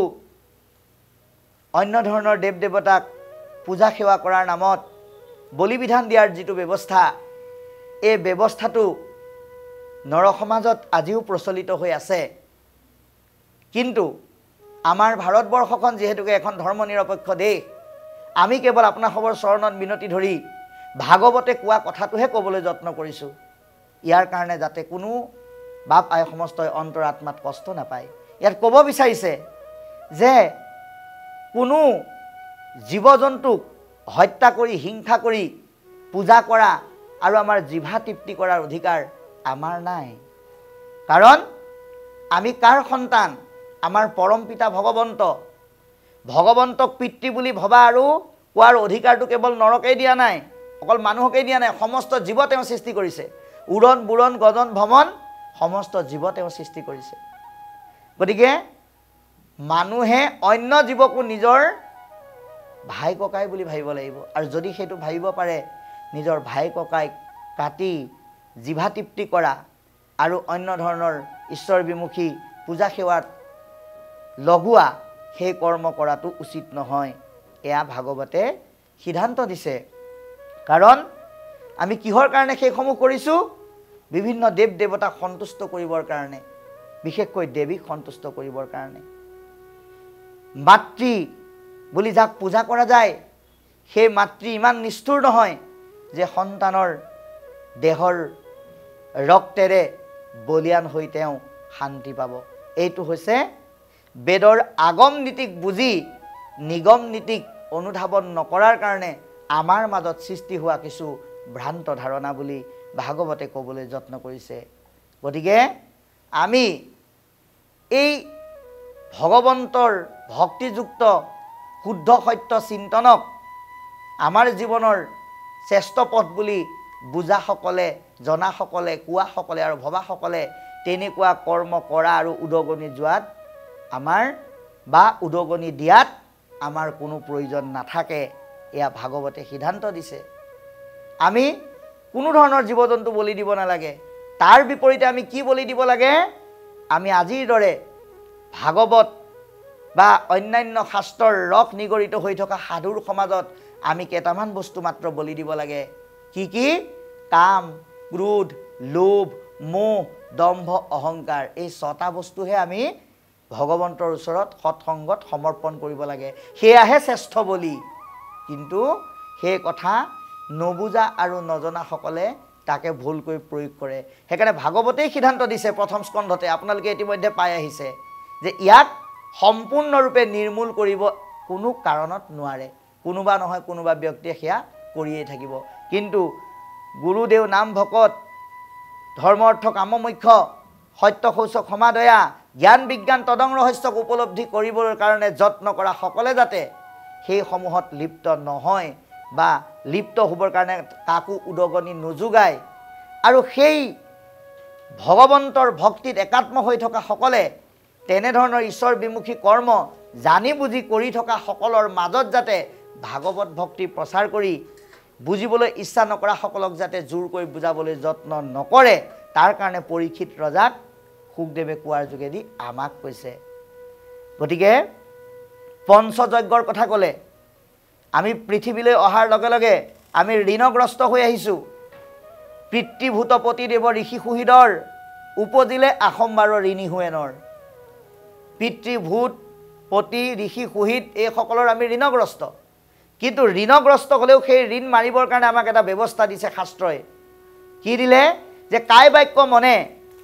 অন্য ধৰণৰ দেৱ দেৱতাক পূজা সেৱা কৰাৰ নামত বলি বিধান দিয়াৰ যিটো ব্যৱস্থা, এই ব্যৱস্থাটো নৰসমাজত আজিও প্ৰচলিত হৈ আছে। কিন্তু আমাৰ ভাৰতবৰ্ষখন যিহেতুকে এখন ধৰ্ম নিৰপেক্ষ দেশ, আমি কেৱল আপোনাসৱৰ চৰণত মিনতি ধৰি ভাগৱতে কোৱা কথাটোহে ক'বলৈ যত্ন কৰিছোঁ, ইয়াৰ কাৰণে যাতে কোনো বাপ আই সমস্তই অন্তৰ আত্মাত কষ্ট নাপায়। ইয়াত ক'ব বিচাৰিছে যে কোনো জীৱ জন্তুক হত্যা কৰি হিংসা কৰি পূজা কৰা আৰু আমাৰ জিভা তৃপ্তি কৰাৰ অধিকাৰ আমাৰ নাই। কাৰণ আমি কাৰ সন্তান? আমাৰ পৰম পিতা ভগৱন্ত। ভগৱন্তক পিতৃ বুলি ভবা আৰু কোৱাৰ অধিকাৰটো কেৱল নৰকেই দিয়া নাই, অকল মানুহকেই দিয়া নাই, সমস্ত জীৱ তেওঁ সৃষ্টি কৰিছে। উৰণ বুৰণ গজন ভ্ৰমণ সমস্ত জীৱ তেওঁ সৃষ্টি কৰিছে। গতিকে মানুহে অন্য জীৱকো নিজৰ ভাই ককাই বুলি ভাবিব লাগিব। আৰু যদি সেইটো ভাবিব পাৰে, নিজৰ ভাই ককাইক কাটি জিভা তৃপ্তি কৰা আৰু অন্য ধৰণৰ ঈশ্বৰ বিমুখী পূজা সেৱাত লগোৱা, সেই কৰ্ম কৰাটো উচিত নহয়। এয়া ভাগৱতে সিদ্ধান্ত দিছে। কাৰণ আমি কিহৰ কাৰণে সেইসমূহ কৰিছোঁ? বিভিন্ন দেৱ দেৱতাক সন্তুষ্ট কৰিবৰ কাৰণে, বিশেষকৈ দেৱীক সন্তুষ্ট কৰিবৰ কাৰণে। মাতৃ বুলি যাক পূজা কৰা যায়, সেই মাতৃ ইমান নিষ্ঠুৰ নহয় যে সন্তানৰ দেহৰ ৰক্তেৰে বলিয়ান হৈ তেওঁ শান্তি পাব। এইটো হৈছে বেদৰ আগম নীতিক বুজি নিগম নীতিক অনুধাৱন নকৰাৰ কাৰণে আমাৰ মাজত সৃষ্টি হোৱা কিছু ভ্ৰান্ত ধাৰণা বুলি ভাগৱতে ক'বলৈ যত্ন কৰিছে। গতিকে আমি এই ভগৱন্তৰ ভক্তিযুক্ত শুদ্ধ সত্য চিন্তনক আমাৰ জীৱনৰ শ্ৰেষ্ঠ পথ বুলি বুজাসকলে, জনাসকলে, কোৱাসকলে আৰু ভবাসকলে তেনেকুৱা কৰ্ম কৰা আৰু উদগনি যোৱাত আমাৰ বা উদগনি দিয়াত আমাৰ কোনো প্ৰয়োজন নাথাকে। এয়া ভাগৱতে সিদ্ধান্ত দিছে। আমি কোনো ধৰণৰ জীৱ জন্তু বলি দিব নালাগে। তাৰ বিপৰীতে আমি কি বলি দিব লাগে? আমি আজিৰ দৰে ভাগৱত বা অন্যান্য শাস্ত্ৰৰ ৰস নিগৰিত হৈ থকা সাধুৰ সমাজত আমি কেইটামান বস্তু মাত্ৰ বলি দিব লাগে। কি কি? কাম, ক্ৰোধ, লোভ, মোহ, দম্ভ, অহংকাৰ। এই 6টা বস্তুহে আমি ভগৱন্তৰ ওচৰত সৎসংগত সমৰ্পণ কৰিব লাগে। সেয়াহে শ্ৰেষ্ঠ বলি। কিন্তু সেই কথা নবুজা আৰু নজনাসকলে তাকে ভুলকৈ প্ৰয়োগ কৰে। সেইকাৰণে ভাগৱতেই সিদ্ধান্ত দিছে প্ৰথম স্কন্ধতে, আপোনালোকে ইতিমধ্যে পাই আহিছে, যে ইয়াক সম্পূৰ্ণৰূপে নিৰ্মূল কৰিব কোনো কাৰণত নোৱাৰে। কোনোবা নহয় কোনোবা ব্যক্তিয়ে সেয়া কৰিয়েই থাকিব। কিন্তু গুৰুদেৱ নাম ভকত ধৰ্ম অৰ্থ কাম মোক্ষ সত্য শৌচ ক্ষমা দয়া জ্ঞান বিজ্ঞান তদং ৰহস্যক উপলব্ধি কৰিবৰ কাৰণে যত্ন কৰা সকলে যাতে সেই সমূহত লিপ্ত নহয় বা লিপ্ত হ'বৰ কাৰণে কাকো উদগনি নোযোগায় আৰু সেই ভগৱন্তৰ ভক্তিত একাত্ম হৈ থকা সকলে তেনেধৰণৰ ঈশ্বৰ বিমুখী কৰ্ম জানি বুজি কৰি থকা সকলৰ মাজত যাতে ভাগৱত ভক্তি প্ৰচাৰ কৰি বুজিবলৈ ইচ্ছা নকৰা সকলক যাতে জোৰ কৰি বুজাবলৈ যত্ন নকৰে তাৰ কাৰণে পৰীক্ষিত ৰজাক সুখদেৱে কোৱাৰ যোগেদি আমাক কৈছে। গতিকে পঞ্চযজ্ঞৰ কথা ক'লে আমি পৃথিৱীলৈ অহাৰ লগে লগে আমি ঋণগ্ৰস্ত হৈ আহিছোঁ। পিতৃভূত পতিদেৱ ঋষি সুহৃদৰ উপজিলে আসম্বাৰৰ ঋণী হুৱেনৰ। পিতৃভূত পতি ঋষি সুহৃদ এইসকলৰ আমি ঋণগ্ৰস্ত, কিন্তু ঋণগ্ৰস্ত হ'লেও সেই ঋণ মাৰিবৰ কাৰণে আমাক এটা ব্যৱস্থা দিছে শাস্ত্ৰই। কি দিলে যে কায় বাক্য মনে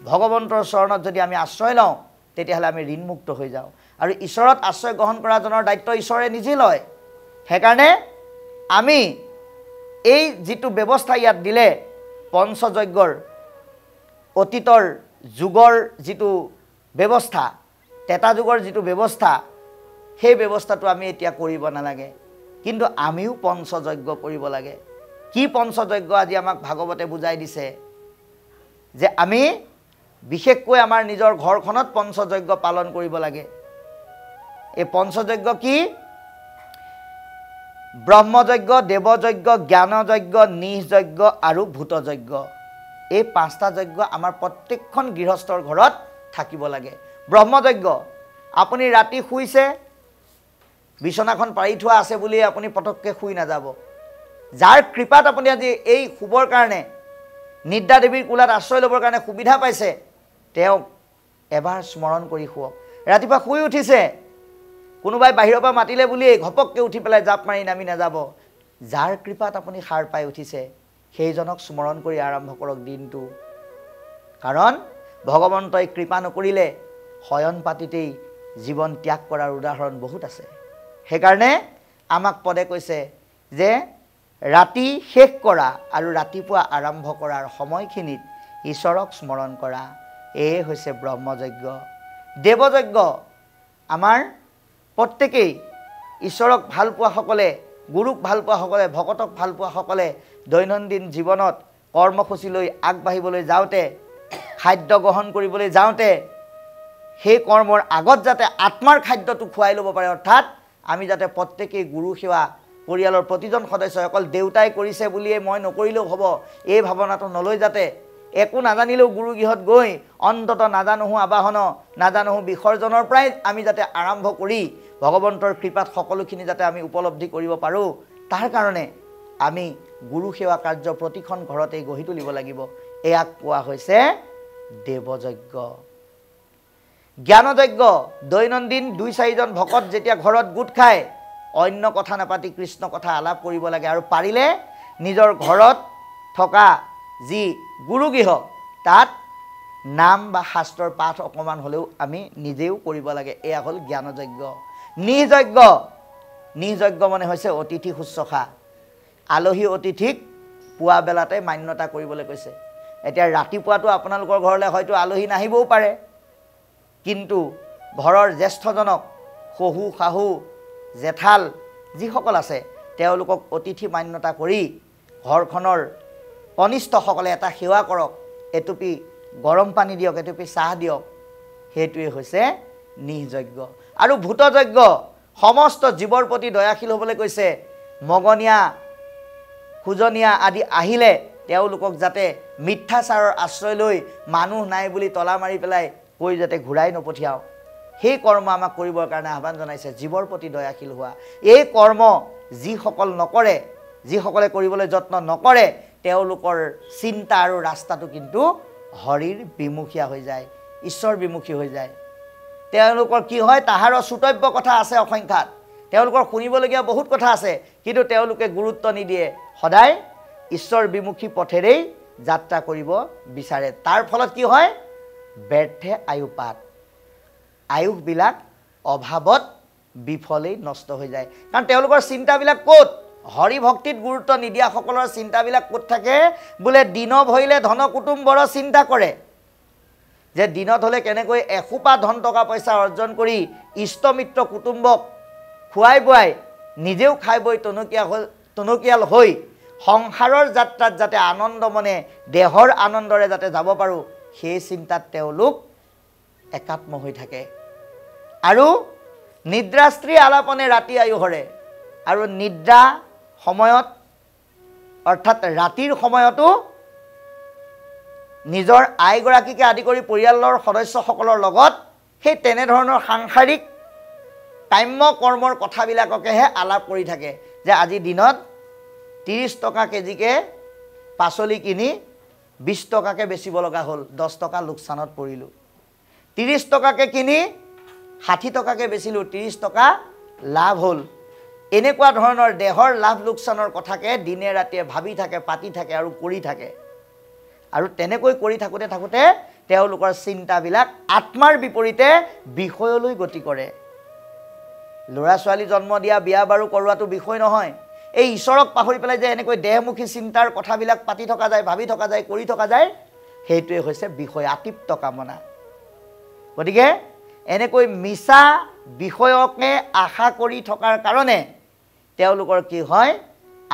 ভগৱন্তৰ চৰণত যদি আমি আশ্ৰয় লওঁ তেতিয়াহ'লে আমি ঋণমুক্ত হৈ যাওঁ আৰু ঈশ্বৰত আশ্ৰয় গ্ৰহণ কৰাজনৰ দায়িত্ব ঈশ্বৰে নিজে লয়। সেইকাৰণে আমি এই যিটো ব্যৱস্থা ইয়াত দিলে পঞ্চযজ্ঞৰ অতীতৰ যুগৰ যিটো ব্যৱস্থা তেতা যুগৰ যিটো ব্যৱস্থা সেই ব্যৱস্থাটো আমি এতিয়া কৰিব নালাগে, কিন্তু আমিও পঞ্চযজ্ঞ কৰিব লাগে। কি পঞ্চযজ্ঞ আজি আমাক ভাগৱতে বুজাই দিছে যে আমি বিশেষকৈ আমাৰ নিজৰ ঘৰখনত পঞ্চযজ্ঞ পালন কৰিব লাগে। এই পঞ্চযজ্ঞ কি? ব্ৰহ্মযজ্ঞ, দেৱযজ্ঞ, জ্ঞানযজ্ঞ, নিযজ্ঞ আৰু ভূতযজ্ঞ। এই পাঁচটা যজ্ঞ আমাৰ প্ৰত্যেকখন গৃহস্থৰ ঘৰত থাকিব লাগে। ব্ৰহ্মযজ্ঞ, আপুনি ৰাতি শুইছে, বিছনাখন পাৰি থোৱা আছে বুলি আপুনি পটককৈ শুই নাযাব। যাৰ কৃপাত আপুনি আজি এই শুবৰ কাৰণে নিদ্ৰা দেৱীৰ কোলাত আশ্ৰয় ল'বৰ কাৰণে সুবিধা পাইছে তেওঁক এবাৰ স্মৰণ কৰি শুৱক। ৰাতিপুৱা শুই উঠিছে, কোনোবাই বাহিৰৰ পৰা মাতিলে বুলিয়েই ঘপককৈ উঠি পেলাই জাপ মাৰি নামি নাযাব। যাৰ কৃপাত আপুনি সাৰ পাই উঠিছে সেইজনক স্মৰণ কৰি আৰম্ভ কৰক দিনটো, কাৰণ ভগৱন্তই কৃপা নকৰিলে শয়ন পাতিতেই জীৱন ত্যাগ কৰাৰ উদাহৰণ বহুত আছে। সেইকাৰণে আমাক পদে কৈছে যে ৰাতি শেষ কৰা আৰু ৰাতিপুৱা আৰম্ভ কৰাৰ সময়খিনিত ঈশ্বৰক স্মৰণ কৰা, এয়ে হৈছে ব্ৰহ্মযজ্ঞ। দেৱযজ্ঞ, আমাৰ প্ৰত্যেকেই ঈশ্বৰক ভাল পোৱা সকলে, গুৰুক ভাল পোৱা সকলে, ভকতক ভাল পোৱা সকলে দৈনন্দিন জীৱনত কৰ্মসূচীলৈ আগবাঢ়িবলৈ যাওঁতে, খাদ্য গ্ৰহণ কৰিবলৈ যাওঁতে সেই কৰ্মৰ আগত যাতে আত্মাৰ খাদ্যটো খুৱাই ল'ব পাৰে, অৰ্থাৎ আমি যাতে প্ৰত্যেকেই গুৰু সেৱা পৰিয়ালৰ প্ৰতিজন সদস্যই অকল দেউতাই কৰিছে বুলিয়ে মই নকৰিলেও হ'ব এই ভাৱনাটো নলৈ যাতে একো নাজানিলেও গুৰু গৃহত গৈ অন্তত নাজানোহো আবাহন নাজানোহো বিসৰ্জনৰ পৰাই আমি যাতে আৰম্ভ কৰি ভগৱন্তৰ কৃপাত সকলোখিনি যাতে আমি উপলব্ধি কৰিব পাৰোঁ, তাৰ কাৰণে আমি গুৰু সেৱা কাৰ্য প্ৰতিখন ঘৰতেই গঢ়ি তুলিব লাগিব। এয়াক কোৱা হৈছে দেৱযজ্ঞ। জ্ঞানযজ্ঞ, দৈনন্দিন ২-৪জন ভকত যেতিয়া ঘৰত গোট খায় অন্য কথা নাপাতি কৃষ্ণ কথা আলাপ কৰিব লাগে, আৰু পাৰিলে নিজৰ ঘৰত থকা যি গুৰুগৃহ তাত নাম বা শাস্ত্ৰৰ পাঠ অকণমান হ'লেও আমি নিজেও কৰিব লাগে। এয়া হ'ল জ্ঞানযজ্ঞ। নিযজ্ঞ, নিযজ্ঞ মানে হৈছে অতিথি শুশ্ৰূষা। আলহী অতিথিক পুৱা বেলাতে মান্যতা কৰিবলৈ কৈছে। এতিয়া ৰাতিপুৱাটো আপোনালোকৰ ঘৰলৈ হয়তো আলহী নাহিবও পাৰে, কিন্তু ঘৰৰ জ্যেষ্ঠজনক শহু শাহু জেঠাল যিসকল আছে তেওঁলোকক অতিথি মান্যতা কৰি ঘৰখনৰ কনিষ্ঠসকলে এটা সেৱা কৰক, এটুপি গৰম পানী দিয়ক, এটুপি চাহ দিয়ক, সেইটোৱে হৈছে নিযজ্ঞ। আৰু ভূতযজ্ঞ, সমস্ত জীৱৰ প্ৰতি দয়াশীল হ'বলৈ কৈছে। মগনীয়া খোজনীয়া আদি আহিলে তেওঁলোকক যাতে মিথ্যাচাৰৰ আশ্ৰয় লৈ মানুহ নাই বুলি তলা মাৰি পেলাই কৈ যাতে ঘূৰাই নপঠিয়াওঁ, সেই কৰ্ম আমাক কৰিবৰ কাৰণে আহ্বান জনাইছে। জীৱৰ প্ৰতি দয়াশীল হোৱা, এই কৰ্ম যিসকল নকৰে, যিসকলে কৰিবলৈ যত্ন নকৰে তেওঁলোকৰ চিন্তা আৰু ৰাস্তাটো কিন্তু হৰিৰ বিমুখীয়া হৈ যায়, ঈশ্বৰ বিমুখী হৈ যায়। তেওঁলোকৰ কি হয়, তাহাৰৰ শ্ৰোতব্য কথা আছে অসংখ্যাত, তেওঁলোকৰ শুনিবলগীয়া বহুত কথা আছে, কিন্তু তেওঁলোকে গুৰুত্ব নিদিয়ে, সদায় ঈশ্বৰ বিমুখী পথেৰেই যাত্ৰা কৰিব বিচাৰে। তাৰ ফলত কি হয়, ব্যৰ্থে আয়ুপাত, আয়ুসবিলাক অভাৱত বিফলেই নষ্ট হৈ যায়। কাৰণ তেওঁলোকৰ চিন্তাবিলাক ক'ত, হৰি ভক্তিত গুৰুত্ব নিদিয়াসকলৰ চিন্তাবিলাক ক'ত থাকে, বোলে দিন ভৰিলে ধন কুটুম্বৰ চিন্তা কৰে, যে দিনত হ'লে কেনেকৈ এসোপা ধন টকা পইচা অৰ্জন কৰি ইষ্টমিত্ৰ কুটুম্বক খুৱাই বুৱাই নিজেও খাই বৈ টনকিয়াল হৈ সংসাৰৰ যাত্ৰাত যাতে আনন্দ মনে দেহৰ আনন্দৰে যাতে যাব পাৰোঁ সেই চিন্তাত তেওঁলোক একাত্ম হৈ থাকে। আৰু নিদ্ৰাস্ত্ৰী আলাপনে ৰাতি আয়ু হৰে, আৰু নিদ্ৰা সময়ত অৰ্থাৎ ৰাতিৰ সময়তো নিজৰ আইগৰাকীকে আদি কৰি পৰিয়ালৰ সদস্যসকলৰ লগত সেই তেনেধৰণৰ সাংসাৰিক কাম্য কৰ্মৰ কথাবিলাককেহে আলাপ কৰি থাকে। যে আজি দিনত 30 টকা কেজিকে পাচলি কিনি 20 টকাকে বেচিব লগা হ'ল, 10 টকা লোকচানত পৰিলোঁ। 30 টকাকে কিনি 60 টকাকে বেচিলোঁ, 30 টকা লাভ হ'ল। এনেকুৱা ধৰণৰ দেহৰ লাভ লোকচানৰ কথাকে দিনে ৰাতিয়ে ভাবি থাকে, পাতি থাকে আৰু কৰি থাকে। আৰু তেনেকৈ কৰি থাকোঁতে থাকোঁতে তেওঁলোকৰ চিন্তাবিলাক আত্মাৰ বিপৰীতে বিষয়লৈ গতি কৰে। ল'ৰা ছোৱালী জন্ম দিয়া, বিয়া বাৰু কৰোৱাটো বিষয় নহয়। এই ঈশ্বৰক পাহৰি পেলাই যে এনেকৈ দেহমুখী চিন্তাৰ কথাবিলাক পাতি থকা যায়, ভাবি থকা যায়, কৰি থকা যায়, সেইটোৱে হৈছে বিষয়, আতৃপ্ত কামনা। গতিকে এনেকৈ মিছা বিষয়কে আশা কৰি থকাৰ কাৰণে তেওঁলোকৰ কি হয়,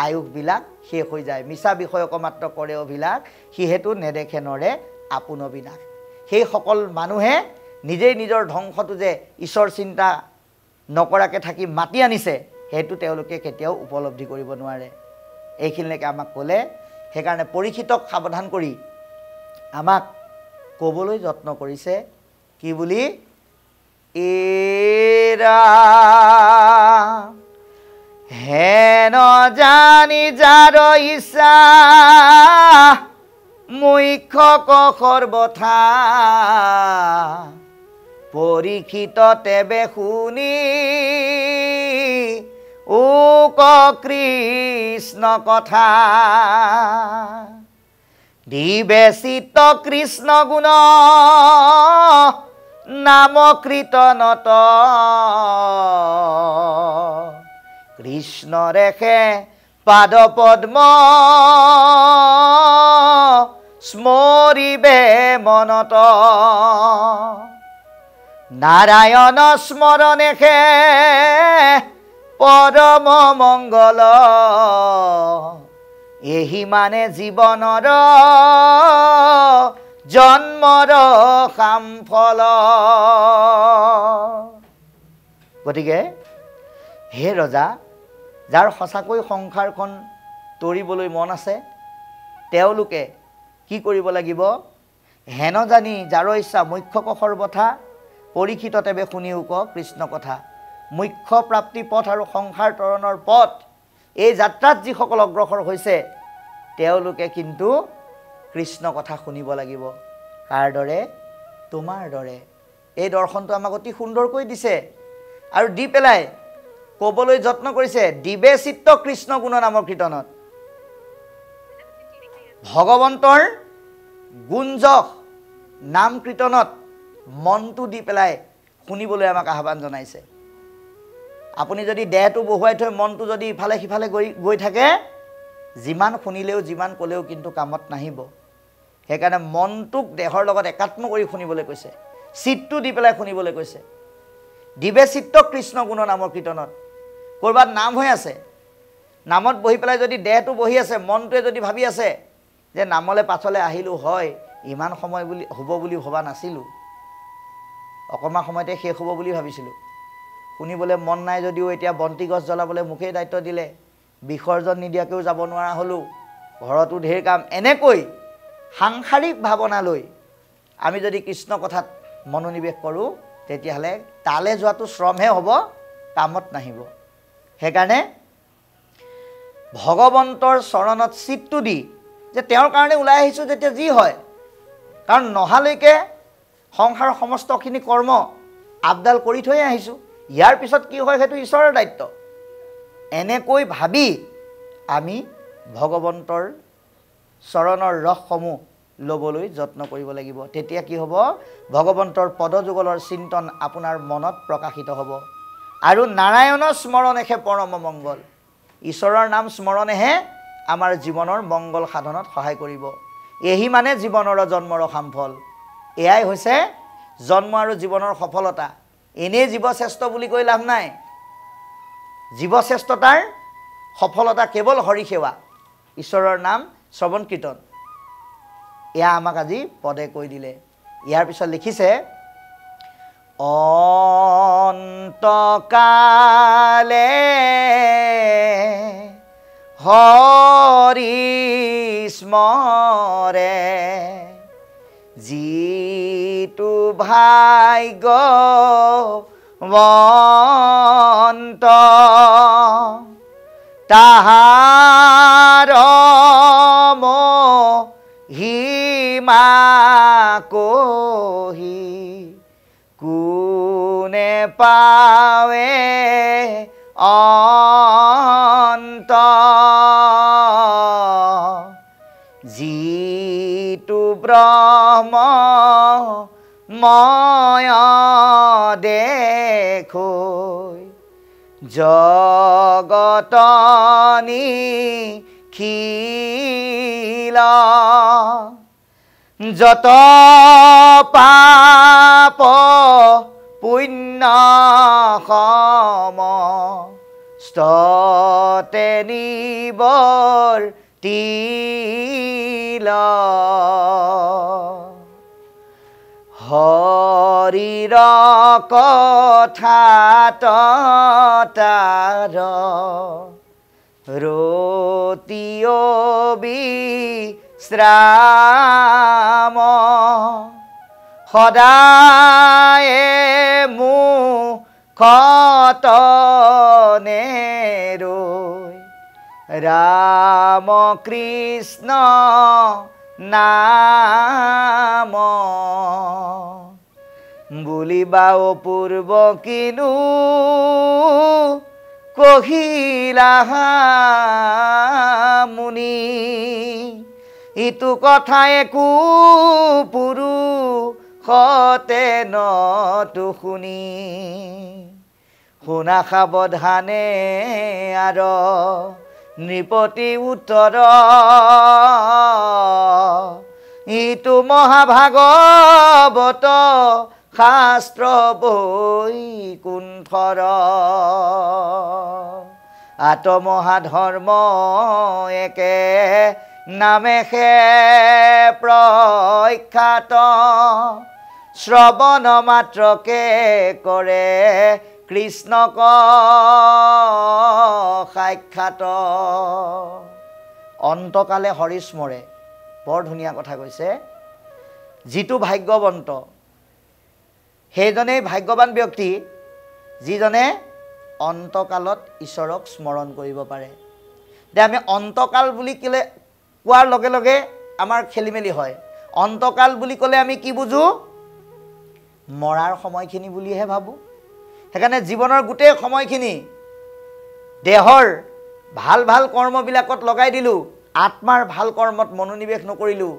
আয়ুসবিলাক শেষ হৈ যায়। মিছা বিষয়ক মাত্ৰ কৰে অভিলাষ, সিহেতু নেদেখে নৰে আপোন বিনাশ। সেইসকল মানুহে নিজেই নিজৰ ধ্বংসটো যে ঈশ্বৰ চিন্তা নকৰাকৈ থাকি মাতি আনিছে, সেইটো তেওঁলোকে কেতিয়াও উপলব্ধি কৰিব নোৱাৰে। এইখিনিলৈকে আমাক ক'লে। সেইকাৰণে পৰীক্ষিতক সাৱধান কৰি আমাক ক'বলৈ যত্ন কৰিছে কি বুলি, এৰা হেন জানি যাৰ ইচ্ছা মুখ্য সৰ্বথা পৰীক্ষিত তেবে শুনি ক কৃষ্ণ কথা দিবেচিত কৃষ্ণ গুণ নাম কীৰ্তনত কৃষ্ণ ৰেখে পাদ পদ্ম স্মৰিবে মনত নাৰায়ণ স্মৰণেহে পৰম মংগল এহি মানে জীৱনৰ জন্মৰ সামফল। গতিকে হে ৰজা, যাৰ সঁচাকৈ সংসাৰখন তৰিবলৈ মন আছে তেওঁলোকে কি কৰিব লাগিব, হেন জানি যাৰ ইচ্ছা মুখ্য সৰ্বথা পৰীক্ষিত তেবে শুনিও ক কৃষ্ণ কথা। মুখ্য প্ৰাপ্তি পথ আৰু সংসাৰ তৰণৰ পথ, এই যাত্ৰাত যিসকল অগ্ৰসৰ হৈছে তেওঁলোকে কিন্তু কৃষ্ণ কথা শুনিব লাগিব। কাৰ দৰে? তোমাৰ দৰে। এই দৰ্শনটো আমাক অতি সুন্দৰকৈ দিছে আৰু দি পেলাই ক'বলৈ যত্ন কৰিছে, দিবে চিত্ত কৃষ্ণ গুণ নামৰ কীৰ্তনত। ভগৱন্তৰ গুঞ্জক নাম কীৰ্তনত মনটো দি পেলাই শুনিবলৈ আমাক আহ্বান জনাইছে। আপুনি যদি দেহটো বহুৱাই থৈ মনটো যদি ইফালে সিফালে গৈ থাকে, যিমান শুনিলেও যিমান ক'লেও কিন্তু কামত নাহিব। সেইকাৰণে মনটোক দেহৰ লগত একাত্ম কৰি শুনিবলৈ কৈছে, চিত্তটো দি পেলাই শুনিবলৈ কৈছে। দিবে চিত্ত কৃষ্ণ গুণ নামৰ কীৰ্তনত ক'ৰবাত নাম হৈ আছে, নামত বহি পেলাই যদি দেহটো বহি আছে, মনটোৱে যদি ভাবি আছে যে নামলৈ পাছলৈ আহিলোঁ হয়, ইমান সময় বুলি হ'ব বুলি ভবা নাছিলোঁ, অকণমান সময়তে শেষ হ'ব বুলি ভাবিছিলোঁ, শুনিবলৈ মন নাই যদিও এতিয়া বন্তি গছ জ্বলাবলৈ মোকেই দায়িত্ব দিলে, বিসৰ্জন নিদিয়াকৈও যাব নোৱাৰা হ'লোঁ, ঘৰতো ঢেৰ কাম, এনেকৈ সাংসাৰিক ভাৱনালৈ আমি যদি কৃষ্ণ কথাত মনোনিৱেশ কৰোঁ তেতিয়াহ'লে তালৈ যোৱাটো শ্ৰমহে হ'ব, কামত নাহিব। সেইকাৰণে ভগৱন্তৰ চৰণত চিত্তটো দি যে তেওঁৰ কাৰণে ওলাই আহিছোঁ যেতিয়া যি হয়, কাৰণ নহালৈকে সংসাৰৰ সমস্তখিনি কৰ্ম আপডাল কৰি থৈ আহিছোঁ, ইয়াৰ পিছত কি হয় সেইটো ঈশ্বৰৰ দায়িত্ব। এনেকৈ ভাবি আমি ভগৱন্তৰ চৰণৰ ৰসসমূহ ল'বলৈ যত্ন কৰিব লাগিব। তেতিয়া কি হ'ব, ভগৱন্তৰ পদযুগলৰ চিন্তন আপোনাৰ মনত প্ৰকাশিত হ'ব। আৰু নাৰায়ণৰ স্মৰণেহে পৰম মংগল, ঈশ্বৰৰ নাম স্মৰণেহে আমাৰ জীৱনৰ মংগল সাধনত সহায় কৰিব। এহি মানে জীৱনৰ জন্মৰ সামফল। এয়াই হৈছে জন্ম আৰু জীৱনৰ সফলতা। এনেই জীৱশ্ৰেষ্ঠ বুলি কৈ লাভ নাই। জীৱশ্ৰেষ্ঠতাৰ সফলতা কেৱল হৰিসেৱা, ঈশ্বৰৰ নাম শ্ৰৱণ কীৰ্তন। এয়া আমাক আজি পদে কৈ দিলে। ইয়াৰ পিছত লিখিছে, অন্তকালে হৰি স্মৰে, যিটো ভাগ্যৱন্ত তাহাৰ মহিমা কহি কোনে পাৱে অন্ত, যিটো ব্ৰহ্মময় দেখৈ জগত নিখিল, যত পাপ পুণ্য সমস্ততে নিবৰ্তিল, হৰিৰ কথাত তাৰ ৰতিও বিশ্ৰাম, সদায় মুখত নেৰৈ ৰাম কৃষ্ণ নাম, বুলিবা অপূৰ্ব কিনো কহিলা মুনি, ইটো কথা একো পুৰুষতে নতো শুনি, শুনা সাৱধানে আৰ নৃপতি উত্তৰ, ইটো মহাভাগৱত শাস্ত্ৰ বৈকুণ্ঠৰ, আত্মহাধৰ্ম একে নামেহে প্ৰখ্যাত, শ্ৰৱণ মাত্ৰকে কৰে কৃষ্ণক সাক্ষাৎ, অন্তকালে হৰিস্মৰে। বৰ ধুনীয়া কথা কৈছে। যিটো ভাগ্যৱন্ত সেইজনেই ভাগ্যৱান ব্যক্তি, যিজনে অন্তকালত ঈশ্বৰক স্মৰণ কৰিব পাৰে। এতিয়া আমি অন্তকাল বুলি কোৱাৰ লগে লগে আমাৰ খেলি মেলি হয়। অন্তকাল বুলি ক'লে আমি কি বুজোঁ? মৰাৰ সময়খিনি বুলিহে ভাবোঁ। সেইকাৰণে জীৱনৰ গোটেই সময়খিনি দেহৰ ভাল ভাল কৰ্মবিলাকত লগাই দিলোঁ, আত্মাৰ ভাল কৰ্মত মনোনিৱেশ নকৰিলোঁ,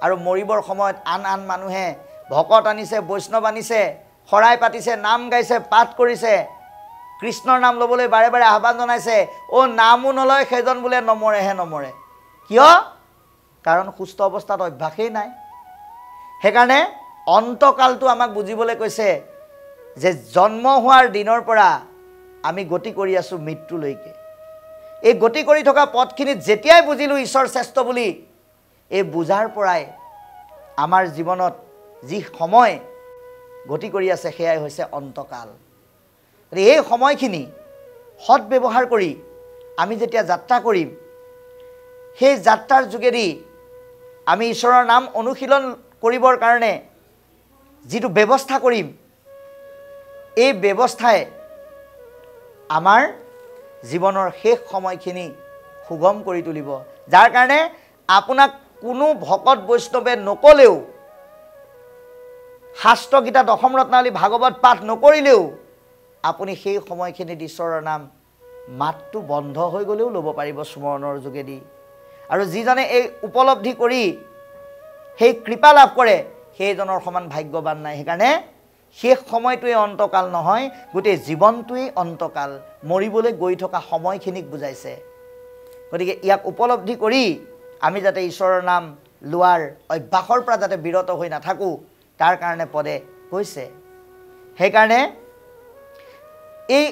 আৰু মৰিবৰ সময়ত আন আন মানুহে ভকত আনিছে, বৈষ্ণৱ আনিছে, শৰাই পাতিছে, নাম গাইছে, পাঠ কৰিছে, কৃষ্ণৰ নাম ল'বলৈ বাৰে বাৰে আহ্বান জনাইছে। নামো নলয় সেইজন বোলে নমৰেহে নমৰে। কিয়? কাৰণ সুস্থ অৱস্থাত অভ্যাসেই নাই। সেইকাৰণে অন্তকালটো আমাক বুজিবলৈ কৈছে যে জন্ম হোৱাৰ দিনৰ পৰা আমি গতি কৰি আছোঁ মৃত্যুলৈকে। এই গতি কৰি থকা পথখিনিত যেতিয়াই বুজিলোঁ ঈশ্বৰ শ্ৰেষ্ঠ বুলি, এই বুজাৰ পৰাই আমাৰ জীৱনত যি সময় গতি কৰি আছে সেয়াই হৈছে অন্তকাল। এই সময়খিনি সৎ ব্যৱহাৰ কৰি আমি যেতিয়া যাত্ৰা কৰিম, সেই যাত্ৰাৰ যোগেদি আমি ঈশ্বৰৰ নাম অনুশীলন কৰিবৰ কাৰণে যিটো ব্যৱস্থা কৰিম, এই ব্যৱস্থাই আমাৰ জীৱনৰ শেষ সময়খিনি সুগম কৰি তুলিব। যাৰ কাৰণে আপোনাক কোনো ভকত বৈষ্ণৱে নকলেও, শাস্ত্ৰগীতা দশম ৰত্নাৱলী ভাগৱত পাঠ নকৰিলেও আপুনি সেই সময়খিনিত ঈশ্বৰৰ নাম মাতটো বন্ধ হৈ গ'লেও ল'ব পাৰিব স্মৰণৰ যোগেদি। আৰু যিজনে এই উপলব্ধি কৰি সেই কৃপা লাভ কৰে সেইজনৰ সমান ভাগ্যৱান নাই। সেইকাৰণে শেষ সময়টোৱে অন্তকাল নহয়, গোটেই জীৱনটোৱেই অন্তকাল। মৰিবলৈ গৈ থকা সময়খিনিক বুজাইছে। গতিকে ইয়াক উপলব্ধি কৰি আমি যাতে ঈশ্বৰৰ নাম লোৱাৰ অভ্যাসৰ পৰা যাতে বিৰত হৈ নাথাকোঁ, তাৰ কাৰণে পদে কৈছে। সেইকাৰণে এই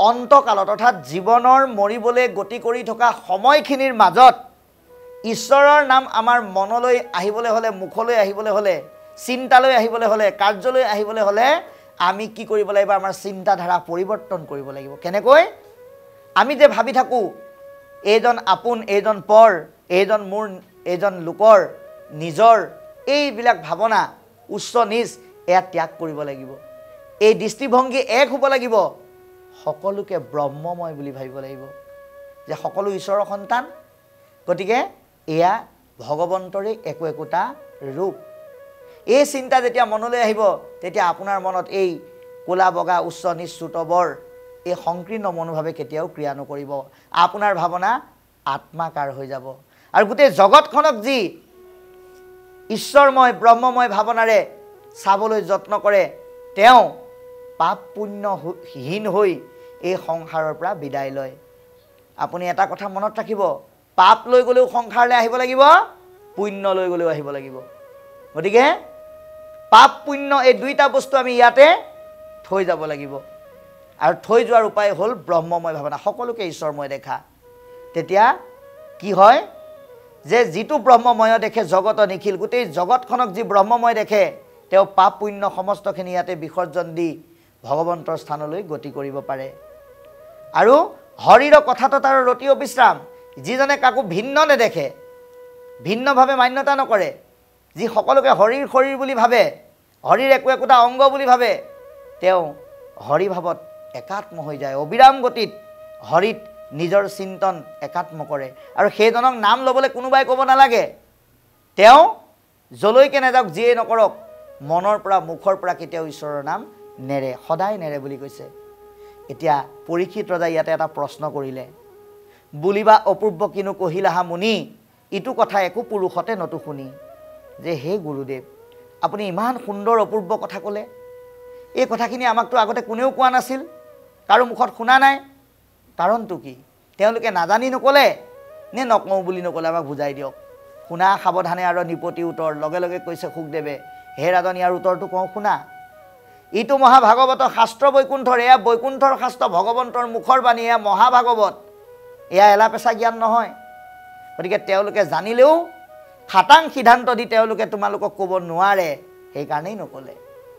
অন্তকালত অৰ্থাৎ জীৱনৰ মৰিবলৈ গতি কৰি থকা সময়খিনিৰ মাজত ঈশ্বৰৰ নাম আমাৰ মনলৈ আহিবলৈ হ'লে, মুখলৈ আহিবলৈ হ'লে, চিন্তালৈ আহিবলৈ হ'লে, কাৰ্যলৈ আহিবলৈ হ'লে আমি কি কৰিব লাগিব? আমাৰ চিন্তাধাৰা পৰিৱৰ্তন কৰিব লাগিব। কেনেকৈ? আমি যে ভাবি থাকোঁ এইজন আপোন, এইজন পৰ, এইজন মোৰ, এইজন লোকৰ, নিজৰ, এইবিলাক ভাৱনা উচ্চ নিজ এয়া ত্যাগ কৰিব লাগিব। এই দৃষ্টিভংগী এক হ'ব লাগিব। সকলোকে ব্ৰহ্মময় বুলি ভাবিব লাগিব যে সকলো ঈশ্বৰৰ সন্তান। গতিকে এয়া ভগৱন্তৰে একোটা ৰূপ। এই চিন্তা যেতিয়া মনলৈ আহিব তেতিয়া আপোনাৰ মনত এই ক'লা বগা উচ্চ নিচ চুতবৰ এই সংকীৰ্ণ মনোভাৱে কেতিয়াও ক্ৰিয়া নকৰিব। আপোনাৰ ভাৱনা আত্মাকাৰ হৈ যাব আৰু গোটেই জগতখনক যি ঈশ্বৰময় ব্ৰহ্মময় ভাৱনাৰে চাবলৈ যত্ন কৰে তেওঁ পাপ পুণ্যহীন হৈ এই সংসাৰৰ পৰা বিদায় লয়। আপুনি এটা কথা মনত ৰাখিব, পাপ লৈ গ'লেও সংসাৰলৈ আহিব লাগিব, পুণ্য লৈ গ'লেও আহিব লাগিব। গতিকে পাপ পুণ্য এই দুইটা বস্তু আমি ইয়াতে থৈ যাব লাগিব আৰু থৈ যোৱাৰ উপায় হ'ল ব্ৰহ্মময় ভাৱনা, সকলোকে ঈশ্বৰময় দেখা। তেতিয়া কি হয় যে যিটো ব্ৰহ্মময় দেখে জগত নিখিল, গোটেই জগতখনক যি ব্ৰহ্মময় দেখে তেওঁ পাপ পুণ্য সমস্তখিনি ইয়াতে বিসৰ্জন দি ভগৱন্তৰ স্থানলৈ গতি কৰিব পাৰে। আৰু হৰিৰ কথাটো তাৰ ৰতিও বিশ্ৰাম। যিজনে কাকো ভিন্ন নেদেখে, ভিন্নভাৱে মান্যতা নকৰে, যি সকলোকে হৰিৰ শৰীৰ বুলি ভাবে, হৰিৰ একোটা অংগ বুলি ভাবে, তেওঁ হৰিভাৱত একাত্ম হৈ যায়। অবিৰাম গতিত হৰিত নিজৰ চিন্তন একাত্ম কৰে। আৰু সেইজনক নাম ল'বলৈ কোনোবাই ক'ব নালাগে। তেওঁ যলৈকে নাযাওক, যিয়ে নকৰক, মনৰ পৰা মুখৰ পৰা কেতিয়াও ঈশ্বৰৰ নাম নেৰে, সদায় নেৰে বুলি কৈছে। এতিয়া পৰীক্ষিত ৰজাই ইয়াতে এটা প্ৰশ্ন কৰিলে, বুলিবা অপূৰ্ব কিনো কহিলাহা মুনি, ইটো কথা একো পুৰুষতে নতো শুনি। যে হে গুৰুদেৱ, আপুনি ইমান সুন্দৰ অপূৰ্ব কথা ক'লে, এই কথাখিনি আমাকতো আগতে কোনেও কোৱা নাছিল, কাৰো মুখত শুনা নাই। কাৰণটো কি? তেওঁলোকে নাজানি নক'লে নে নকওঁ বুলি নক'লে? আমাক বুজাই দিয়ক। শুনা সাৱধানে আৰু নিপতি উত্তৰ। লগে লগে কৈছে শুকদেৱে, হে ৰাজন, ইয়াৰ উত্তৰটো কওঁ শুনা। ইটো মহাভাগৱত শাস্ত্ৰ বৈকুণ্ঠৰ, এয়া বৈকুণ্ঠৰ শাস্ত্ৰ, ভগৱন্তৰ মুখৰ বাণী, এয়া মহাভাগৱত, এয়া এলাপেচা জ্ঞান নহয়। গতিকে তেওঁলোকে জানিলেও খাটাং সিদ্ধান্ত দি তেওঁলোকে তোমালোকক ক'ব নোৱাৰে, সেইকাৰণেই নক'লে।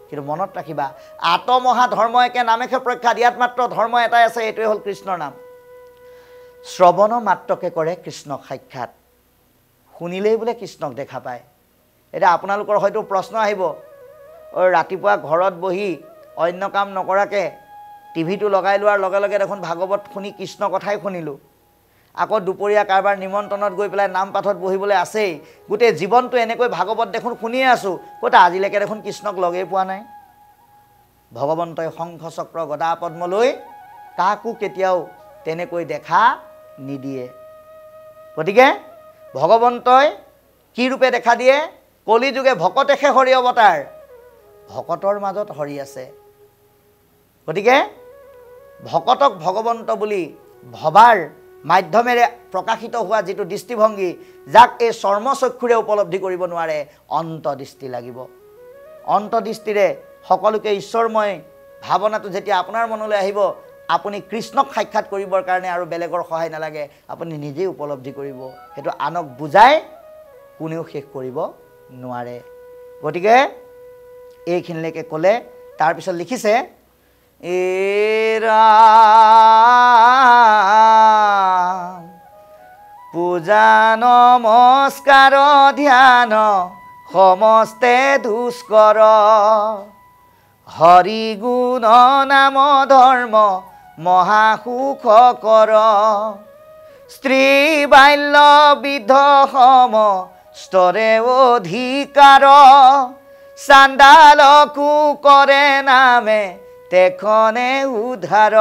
কিন্তু মনত ৰাখিবা, আত্মমহা ধৰ্ম একে নামেহে প্ৰখ্যাত। ইয়াত মাত্ৰ ধৰ্ম এটাই আছে, এইটোৱে হ'ল কৃষ্ণৰ নাম। শ্ৰৱণ মাত্ৰকে কৰে কৃষ্ণক সাক্ষাৎ, শুনিলেই বোলে কৃষ্ণক দেখা পায়। এতিয়া আপোনালোকৰ হয়তো প্ৰশ্ন আহিব, ৰাতিপুৱা ঘৰত বহি অন্য কাম নকৰাকৈ টিভিটো লগাই লোৱাৰ লগে লগে দেখোন ভাগৱত শুনি কৃষ্ণ কথাই শুনিলোঁ, আকৌ দুপৰীয়া কাৰোবাৰ নিমন্ত্ৰণত গৈ পেলাই নাম পাঠত বহিবলৈ আছেই, গোটেই জীৱনটো এনেকৈ ভাগৱত দেখোন শুনিয়ে আছোঁ, ক'তা আজিলৈকে দেখোন কৃষ্ণক লগেই পোৱা নাই। ভগৱন্তই শংখ চক্ৰ গদা পদ্ম লৈ কাকো কেতিয়াও তেনেকৈ দেখা নিদিয়ে। গতিকে ভগৱন্তই কি ৰূপে দেখা দিয়ে? কলিযুগে ভকতেহে হৰি অৱতাৰ, ভকতৰ মাজত হৰি আছে। গতিকে ভকতক ভগৱন্ত বুলি ভবাৰ মাধ্যমেৰে প্ৰকাশিত হোৱা যিটো দৃষ্টিভংগী, যাক এই চৰ্মচক্ষুৰে উপলব্ধি কৰিব নোৱাৰে, অন্তদৃষ্টি লাগিব। অন্তদৃষ্টিৰে সকলোকে ঈশ্বৰময় ভাৱনাটো যেতিয়া আপোনাৰ মনলৈ আহিব, আপুনি কৃষ্ণক সাক্ষাৎ কৰিবৰ কাৰণে আৰু বেলেগৰ সহায় নালাগে, আপুনি নিজেই উপলব্ধি কৰিব। সেইটো আনক বুজাই কোনেও শেষ কৰিব নোৱাৰে। গতিকে এইখিনিলৈকে ক'লে, তাৰপিছত লিখিছে, ৰাম পূজা নমস্কাৰ ধ্যান সমস্তে দুষ্কৰ, হৰি গুণ নাম ধৰ্ম মহাসুখ কৰ, স্ত্ৰী বাল্য বৃদ্ধ সম স্তৰে অধিকাৰ, চাণ্ডালকো কৰে নামে তেখনে উদ্ধাৰ,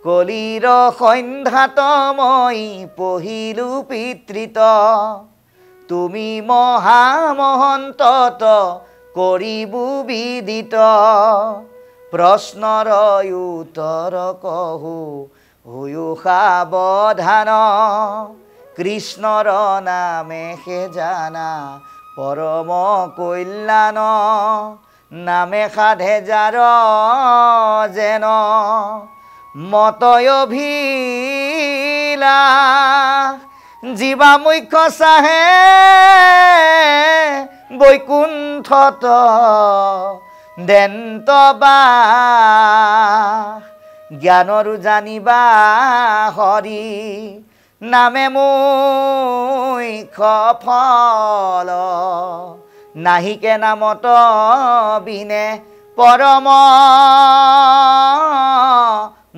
কলিৰ সন্ধ্যাত মই পহিলো পিতৃত, তুমি মহামহন্তত কৰিবু বিদিত, প্ৰশ্নৰ উত্তৰ কহো হৈও সাৱধান, কৃষ্ণৰ নামে হে জানা পৰম কল্যাণ নামে সাধে যাৰ যেন মতয় অভিলাষ জীৱা মুখ্য চাহে বৈকুণ্ঠত দেন্ত বাস জ্ঞানৰো জানিবা হৰি নামে মুখ্য ফল নাহিকে নামত বিনে পৰম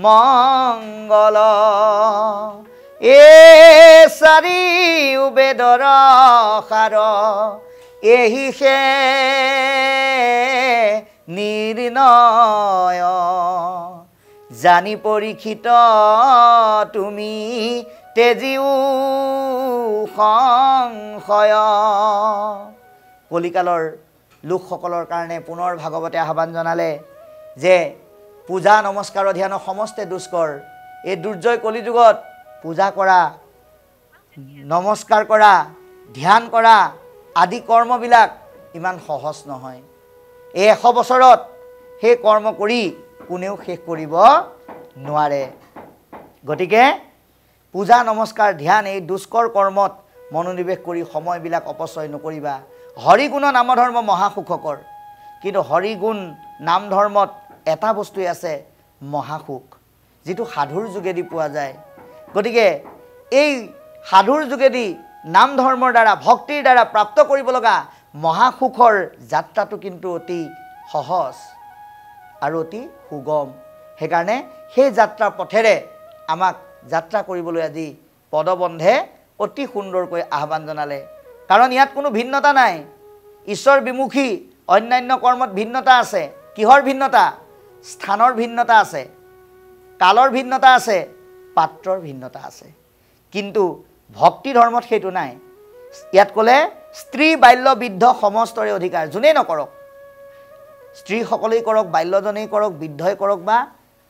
মংগল এ চাৰি বেদৰ সাৰ এহিষে নিৰ্ণয় জানি পৰীক্ষিত তুমি তেজিও সংশয় কলিকালৰ লোকসকলৰ কাৰণে পুনৰ ভাগৱতে আহ্বান জনালে যে পূজা নমস্কাৰ ধ্যান সমস্তে দুষ্কৰ এই দুৰ্জয় কলিযুগত পূজা কৰা নমস্কাৰ কৰা ধ্যান কৰা আদি কৰ্মবিলাক ইমান সহজ নহয় এই 100 বছৰত সেই কৰ্ম কৰি কোনেও শেষ কৰিব নোৱাৰে গতিকে পূজা নমস্কাৰ ধ্যান এই দুষ্কৰ কৰ্মত মনোনিৱেশ কৰি সময়বিলাক অপচয় নকৰিবা হৰিগুণ নাম ধৰ্ম মহাসুখকৰ কিন্তু হৰিগুণ নাম ধৰ্মত এটা বস্তুই আছে মহাসুখ যেটো সাধুৰ যোগেদি পোৱা যায় গতিকে এই সাধুৰ যোগেদি নাম ধৰ্মৰ দ্বাৰা ভক্তিৰ দ্বাৰা প্ৰাপ্ত কৰিব লগা মহাসুখৰ যাত্ৰাটো কিন্তু অতি সহজ আৰু অতি সুগম সেইকাৰণে সেই যাত্ৰাৰ পথেৰে আমাক যাত্ৰা কৰিবলৈ আজি পদবন্ধে অতি সুন্দৰকৈ আহ্বান জনালে কাৰণ ইয়াত কোনো ভিন্নতা নাই ঈশ্বৰ বিমুখী অন্যান্য কৰ্মত ভিন্নতা আছে কিহৰ ভিন্নতা স্থানৰ ভিন্নতা আছে কালৰ ভিন্নতা আছে পাত্ৰৰ ভিন্নতা আছে কিন্তু ভক্তি ধৰ্মত সেইটো নাই ইয়াত ক'লে স্ত্ৰী বাল্য বৃদ্ধ সমস্তৰে অধিকাৰ যোনেই নকৰক স্ত্ৰী সকলেই কৰক বাল্যজনেই কৰক বৃদ্ধই কৰক বা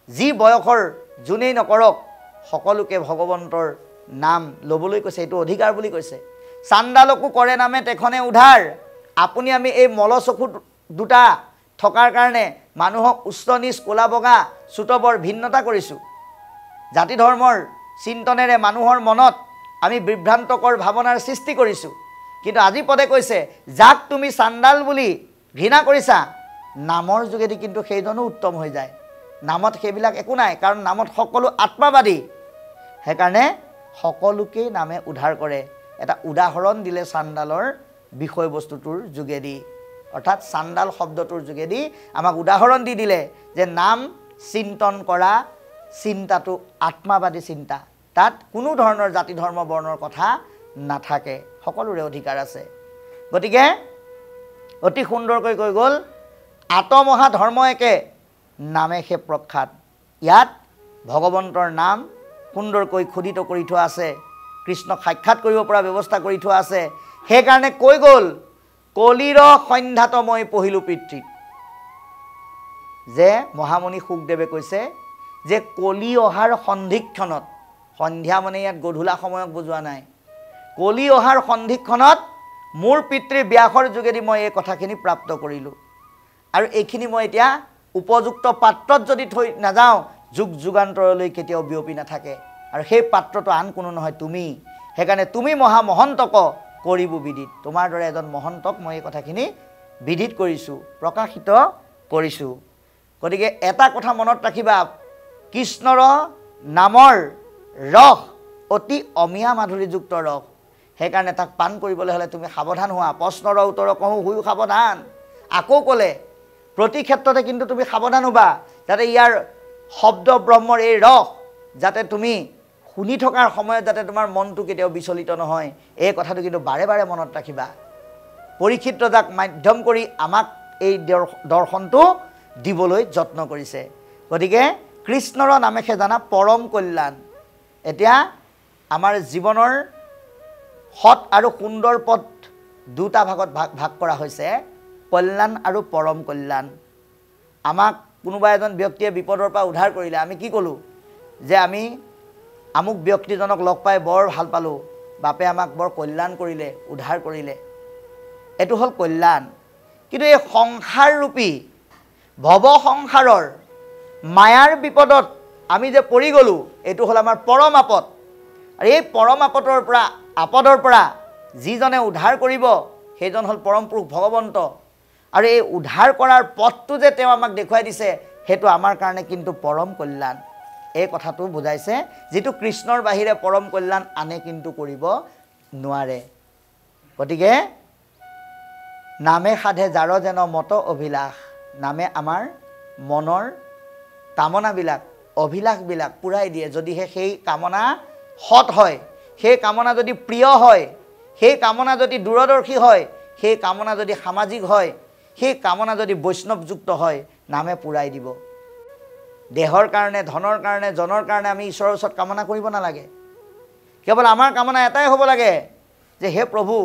যি বয়সৰ যোনেই নকৰক সকলোকে ভগৱন্তৰ নাম ল'বলৈ কৈছে এইটো অধিকাৰ বুলি কৈছে চাণ্ডালকো কৰে নামে তেখনে উদ্ধাৰ আপুনি আমি এই মলচকু দুটা থকাৰ কাৰণে মানুহক উচ্চ নিচ কোলা বগা চুটবৰ ভিন্নতা কৰিছোঁ জাতি ধৰ্মৰ চিন্তনেৰে মানুহৰ মনত আমি বিভ্ৰান্তকৰ ভাৱনাৰ সৃষ্টি কৰিছোঁ কিন্তু আজি পদে কৈছে যাক তুমি চাণ্ডাল বুলি ঘৃণা কৰিছা নামৰ যোগেদি কিন্তু সেইজনো উত্তম হৈ যায় নামত সেইবিলাক একো নাই কাৰণ নামত সকলো আত্মাবাদী সেইকাৰণে সকলোকেই নামে উদ্ধাৰ কৰে এটা উদাহৰণ দিলে চাণ্ডালৰ বিষয়বস্তুটোৰ যোগেদি অৰ্থাৎ চাণ্ডাল শব্দটোৰ যোগেদি আমাক উদাহৰণ দি দিলে যে নাম চিন্তন কৰা চিন্তাটো আত্মাবাদী চিন্তা তাত কোনো ধৰণৰ জাতি ধৰ্ম বৰ্ণৰ কথা নাথাকে সকলোৰে অধিকাৰ আছে গতিকে অতি সুন্দৰকৈ কৈ গ'ল আত্মমহা ধৰ্ম একে নামে সে প্ৰখ্যাত ইয়াত ভগৱন্তৰ নাম সুন্দৰকৈ খোদিত কৰি থোৱা আছে কৃষ্ণক সাক্ষাৎ কৰিব পৰা ব্যৱস্থা কৰি থোৱা আছে সেইকাৰণে কৈ গ'ল কলিৰ সন্ধ্যাত মই পঢ়িলোঁ পিতৃত যে মহামণি শুকদেৱে কৈছে যে কলি অহাৰ সন্ধিক্ষণত সন্ধ্যা মানে ইয়াত গধূলা সময়ক বুজোৱা নাই কলি অহাৰ সন্ধিক্ষণত মোৰ পিতৃ ব্যাসৰ যোগেদি মই এই কথাখিনি প্ৰাপ্ত কৰিলোঁ আৰু এইখিনি মই এতিয়া উপযুক্ত পাত্ৰত যদি থৈ নাযাওঁ যুগ যুগান্তৰলৈ কেতিয়াও বিয়পি নাথাকে আৰু সেই পাত্ৰটো আন কোনো নহয় তুমি সেইকাৰণে তুমি মহামহন্তক কৰিব বিদিত তোমাৰ দৰে এজন মহন্তক মই এই কথাখিনি বিদিত কৰিছোঁ প্ৰকাশিত কৰিছোঁ গতিকে এটা কথা মনত ৰাখিবা কৃষ্ণৰ নামৰ ৰস অতি অমিয়া মাধুৰীযুক্ত ৰস সেইকাৰণে তাক পান কৰিবলৈ হ'লে তুমি সাৱধান হোৱা প্ৰশ্নৰ উত্তৰ কওঁ হৈও সাৱধান আকৌ ক'লে প্ৰতি ক্ষেত্ৰতে কিন্তু তুমি সাৱধান হ'বা যাতে ইয়াৰ শব্দ ব্ৰহ্মৰ এই ৰস যাতে তুমি শুনি থকাৰ সময়ত যাতে তোমাৰ মনটো কেতিয়াও বিচলিত নহয় এই কথাটো কিন্তু বাৰে বাৰে মনত ৰাখিবা পৰীক্ষিত যাক মাধ্যম কৰি আমাক এই দৰ্শনটো দিবলৈ যত্ন কৰিছে গতিকে কৃষ্ণৰ নামেহে জানা পৰম কল্যাণ এতিয়া আমাৰ জীৱনৰ সৎ আৰু সুন্দৰ পথ দুটা ভাগত ভাগ কৰা হৈছে কল্যাণ আৰু পৰম কল্যাণ আমাক কোনোবা এজন ব্যক্তিয়ে বিপদৰ পৰা উদ্ধাৰ কৰিলে আমি কি ক'লোঁ যে আমি আমুক ব্যক্তিজনক লগ পাই বৰ ভাল পালোঁ বাপে আমাক বৰ কল্যাণ কৰিলে উদ্ধাৰ কৰিলে এইটো হ'ল কল্যাণ। কিন্তু এই সংসাৰৰূপী ভৱ সংসাৰৰ মায়াৰ বিপদত আমি যে পৰি গ'লোঁ, এইটো হ'ল আমাৰ পৰম আপদ। আৰু এই পৰম আপদৰ পৰা যিজনে উদ্ধাৰ কৰিব সেইজন হ'ল পৰম পুৰুষ ভগৱন্ত। আৰু এই উদ্ধাৰ কৰাৰ পথটো যে তেওঁ আমাক দেখুৱাই দিছে, সেইটো আমাৰ কাৰণে কিন্তু পৰম কল্যাণ। এই কথাটো বুজাইছে, যিটো কৃষ্ণৰ বাহিৰে পৰম কল্যাণ আনে কিন্তু কৰিব নোৱাৰে। গতিকে নামে সাধে যাৰ যেন মত অভিলাষ, নামে আমাৰ মনৰ কামনাবিলাক অভিলাষবিলাক পূৰাই দিয়ে। যদিহে সেই কামনা সৎ হয়, সেই কামনা যদি প্ৰিয় হয়, সেই কামনা যদি দূৰদৰ্শী হয়, সেই কামনা যদি সামাজিক হয়, সেই কামনা যদি বৈষ্ণৱযুক্ত হয়, নামে পূৰাই দিব। দেহৰ কাৰণে, ধনৰ কাৰণে, জনৰ কাৰণে আমি ঈশ্বৰৰ ওচৰত কামনা কৰিব নালাগে। কেৱল আমাৰ কামনা এটাই হ'ব লাগে যে হে প্ৰভু,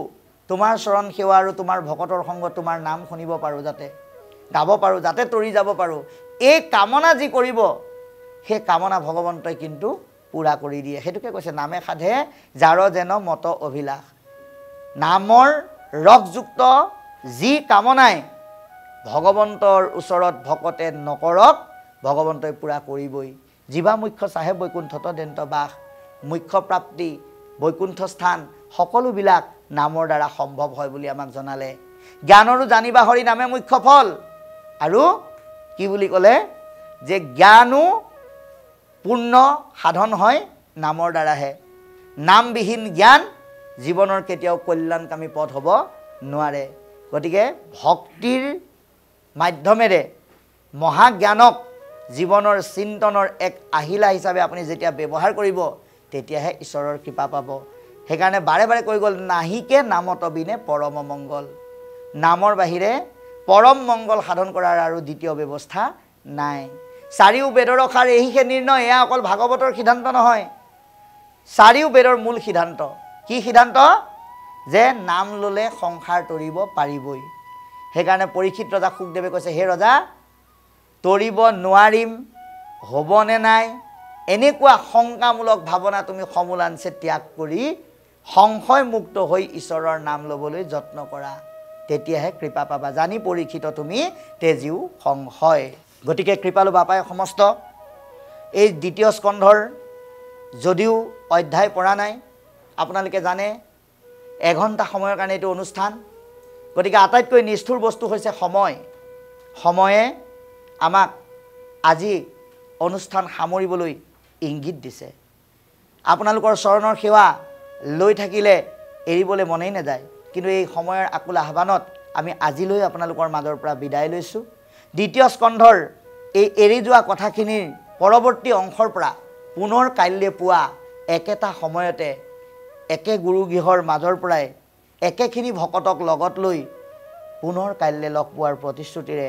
তোমাৰ চৰণ সেৱা আৰু তোমাৰ ভকতৰ সংগত তোমাৰ নাম শুনিব পাৰোঁ, যাতে গাব পাৰোঁ, যাতে তৰি যাব পাৰোঁ। এই কামনা যি কৰিব, সেই কামনা ভগৱন্তই কিন্তু পূৰা কৰি দিয়ে। সেইটোকে কৈছে নামে সাধে যাৰ যেন মত অভিলাষ। নামৰ ৰসযুক্ত যি কামনাই ভগৱন্তৰ ওচৰত ভকতে নকৰক, ভগৱন্তই পূৰা কৰিবই। জীৱা মুখ্য চাহে বৈকুণ্ঠত দেন্ত বাস, মুখ্য প্ৰাপ্তি, বৈকুণ্ঠ স্থান সকলোবিলাক নামৰ দ্বাৰা সম্ভৱ হয় বুলি আমাক জনালে। জ্ঞানৰো জানিবা হৰি নামে মুখ্য ফল। আৰু কি বুলি ক'লে যে জ্ঞানো পূৰ্ণ সাধন হয় নামৰ দ্বাৰাহে। নামবিহীন জ্ঞান জীৱনৰ কেতিয়াও কল্যাণকামী পথ হ'ব নোৱাৰে। গতিকে ভক্তিৰ মাধ্যমেৰে মহাজ্ঞানক জীৱনৰ চিন্তনৰ এক আহিলা হিচাপে আপুনি যেতিয়া ব্যৱহাৰ কৰিব, তেতিয়াহে ঈশ্বৰৰ কৃপা পাব। সেইকাৰণে বাৰে বাৰে কৈ গ'ল, নাহিকে নামত বিনে পৰম মংগল। নামৰ বাহিৰে পৰম মংগল সাধন কৰাৰ আৰু দ্বিতীয় ব্যৱস্থা নাই। চাৰিও বেদৰ সাৰ এহিহে নিৰ্ণয়। এয়া অকল ভাগৱতৰ সিদ্ধান্ত নহয়, চাৰিও বেদৰ মূল সিদ্ধান্ত। কি সিদ্ধান্ত? যে নাম ল'লে সংসাৰ তৰিব পাৰিবই। সেইকাৰণে পৰীক্ষিত ৰজা শুকদেৱে কৈছে, হে ৰজা, তৰিব নোৱাৰিম, হ'বনে নাই, এনেকুৱা শংকামূলক ভাৱনা তুমি সমূলাংশে ত্যাগ কৰি সংশয়মুক্ত হৈ ঈশ্বৰৰ নাম ল'বলৈ যত্ন কৰা, তেতিয়াহে কৃপা পাবা। জানি পৰীক্ষিত তুমি তেজিও সংশয়। গতিকে কৃপালু বাপাই সমস্ত এই দ্বিতীয় স্কন্ধৰ যদিও অধ্যায় পৰা নাই, আপোনালোকে জানে 1 ঘণ্টা সময়ৰ কাৰণে এইটো অনুষ্ঠান। গতিকে আটাইতকৈ নিষ্ঠুৰ বস্তু হৈছে সময়। সময়ে আমাক আজি অনুষ্ঠান সামৰিবলৈ ইংগিত দিছে। আপোনালোকৰ চৰণৰ সেৱা লৈ থাকিলে এৰিবলৈ মনেই নাযায়। কিন্তু এই সময়ৰ আকুল আহ্বানত আমি আজিলৈ আপোনালোকৰ মাজৰ পৰা বিদায় লৈছোঁ। দ্বিতীয় স্কন্ধৰ এই এৰি যোৱা কথাখিনিৰ পৰৱৰ্তী অংশৰ পৰা পুনৰ কাইলৈ পুৱা একেটা সময়তে একে গুৰুগৃহৰ মাজৰ পৰাই একেখিনি ভকতক লগত লৈ পুনৰ কাইলৈ লগ পোৱাৰ প্ৰতিশ্ৰুতিৰে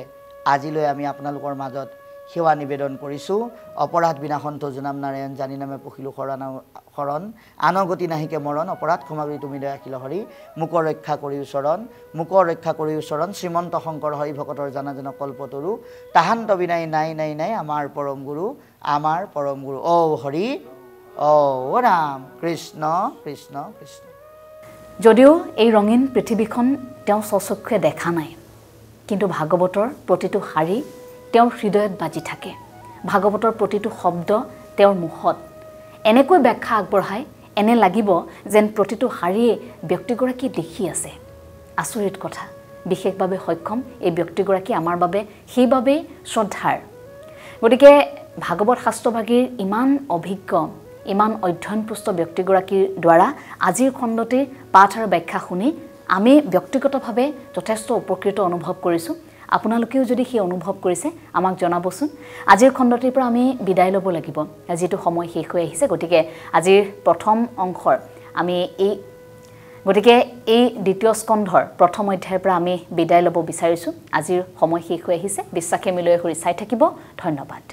আজিলৈ আমি আপোনালোকৰ মাজত সেৱা নিবেদন কৰিছোঁ। অপৰাধ বিনাশন্ত জুনাম নাৰায়ণ, জানি নামে পখিলো শৰণ, আনগতি নাহিকে মৰণ, অপৰাধ ক্ষমা কৰি তুমি দয়াশীল হৰি, মোক ৰক্ষা কৰিও চৰণ, মোক ৰক্ষা কৰিও চৰণ, শ্ৰীমন্ত শংকৰ হৰি ভকতৰ জানাজন কল্পতৰু, তাহান্ত বিনাই নাই নাই নাই আমাৰ পৰম গুৰু, আমাৰ পৰম গুৰু। ও হৰি, ও ৰাম, কৃষ্ণ কৃষ্ণ কৃষ্ণ। যদিও এই ৰঙীন পৃথিৱীখন তেওঁ স্বচক্ষুৱে দেখা নাই, কিন্তু ভাগৱতৰ প্ৰতিটো শাৰী তেওঁৰ হৃদয়ত বাজি থাকে। ভাগৱতৰ প্ৰতিটো শব্দ তেওঁৰ মুখত এনেকৈ ব্যাখ্যা আগবঢ়ায়, এনে লাগিব যেন প্ৰতিটো শাৰীয়ে ব্যক্তিগৰাকী লিখি আছে। আচৰিত কথা, বিশেষভাৱে সক্ষম এই ব্যক্তিগৰাকী আমাৰ বাবে সেইবাবেই শ্ৰদ্ধাৰ। গতিকে ভাগৱত শাস্ত্ৰভাগীৰ ইমান অভিজ্ঞ, ইমান অধ্যয়নপুষ্ট ব্যক্তিগৰাকীৰ দ্বাৰা আজিৰ খণ্ডটিৰ পাঠ আৰু ব্যাখ্যা শুনি আমি ব্যক্তিগতভাৱে যথেষ্ট উপকৃত অনুভৱ কৰিছোঁ। আপোনালোকেও যদি সেই অনুভৱ কৰিছে আমাক জনাবচোন। আজিৰ খণ্ডটিৰ পৰা আমি বিদায় ল'ব লাগিব, যিটো সময় শেষ হৈ আহিছে। গতিকে আজিৰ প্ৰথম অংশৰ আমি গতিকে এই দ্বিতীয় স্কন্ধৰ প্ৰথম অধ্যায়ৰ পৰা আমি বিদায় ল'ব বিচাৰিছোঁ। আজিৰ সময় শেষ হৈ আহিছে। বিশ্বাসে মিলয় হৰি চাই থাকিব। ধন্যবাদ।